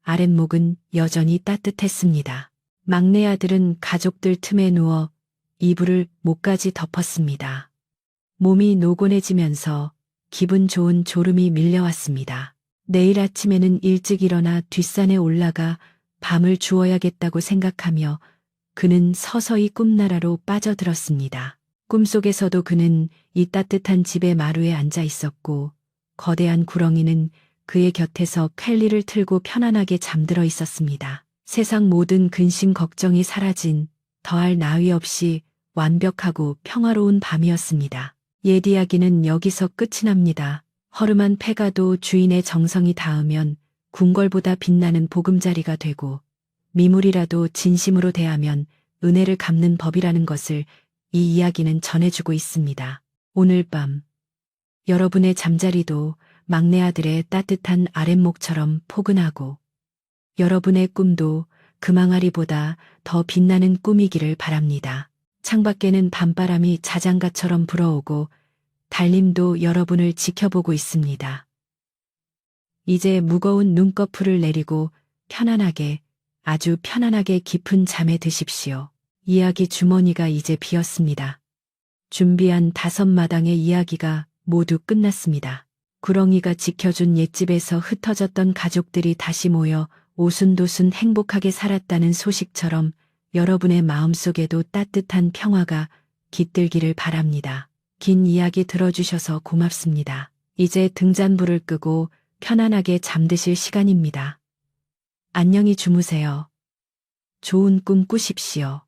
아랫목은 여전히 따뜻했습니다. 막내 아들은 가족들 틈에 누워 이불을 목까지 덮었습니다. 몸이 노곤해지면서 기분 좋은 졸음이 밀려왔습니다. 내일 아침에는 일찍 일어나 뒷산에 올라가 밤을 주워야겠다고 생각하며 그는 서서히 꿈나라로 빠져들었습니다. 꿈속에서도 그는 이 따뜻한 집의 마루에 앉아 있었고 거대한 구렁이는 그의 곁에서 칼리를 틀고 편안하게 잠들어 있었습니다. 세상 모든 근심 걱정이 사라진 더할 나위 없이 완벽하고 평화로운 밤이었습니다. 옛 이야기는 여기서 끝이 납니다. 허름한 패가도 주인의 정성이 닿으면 궁궐보다 빛나는 보금자리가 되고 미물이라도 진심으로 대하면 은혜를 갚는 법이라는 것을 이 이야기는 전해주고 있습니다. 오늘 밤 여러분의 잠자리도 막내 아들의 따뜻한 아랫목처럼 포근하고 여러분의 꿈도 그 망아리보다 더 빛나는 꿈이기를 바랍니다. 창밖에는 밤바람이 자장가처럼 불어오고 달님도 여러분을 지켜보고 있습니다. 이제 무거운 눈꺼풀을 내리고 편안하게, 아주 편안하게 깊은 잠에 드십시오. 이야기 주머니가 이제 비었습니다. 준비한 5마당의 이야기가 모두 끝났습니다. 구렁이가 지켜준 옛집에서 흩어졌던 가족들이 다시 모여 오순도순 행복하게 살았다는 소식처럼 여러분의 마음속에도 따뜻한 평화가 깃들기를 바랍니다. 긴 이야기 들어주셔서 고맙습니다. 이제 등잔불을 끄고 편안하게 잠드실 시간입니다. 안녕히 주무세요. 좋은 꿈 꾸십시오.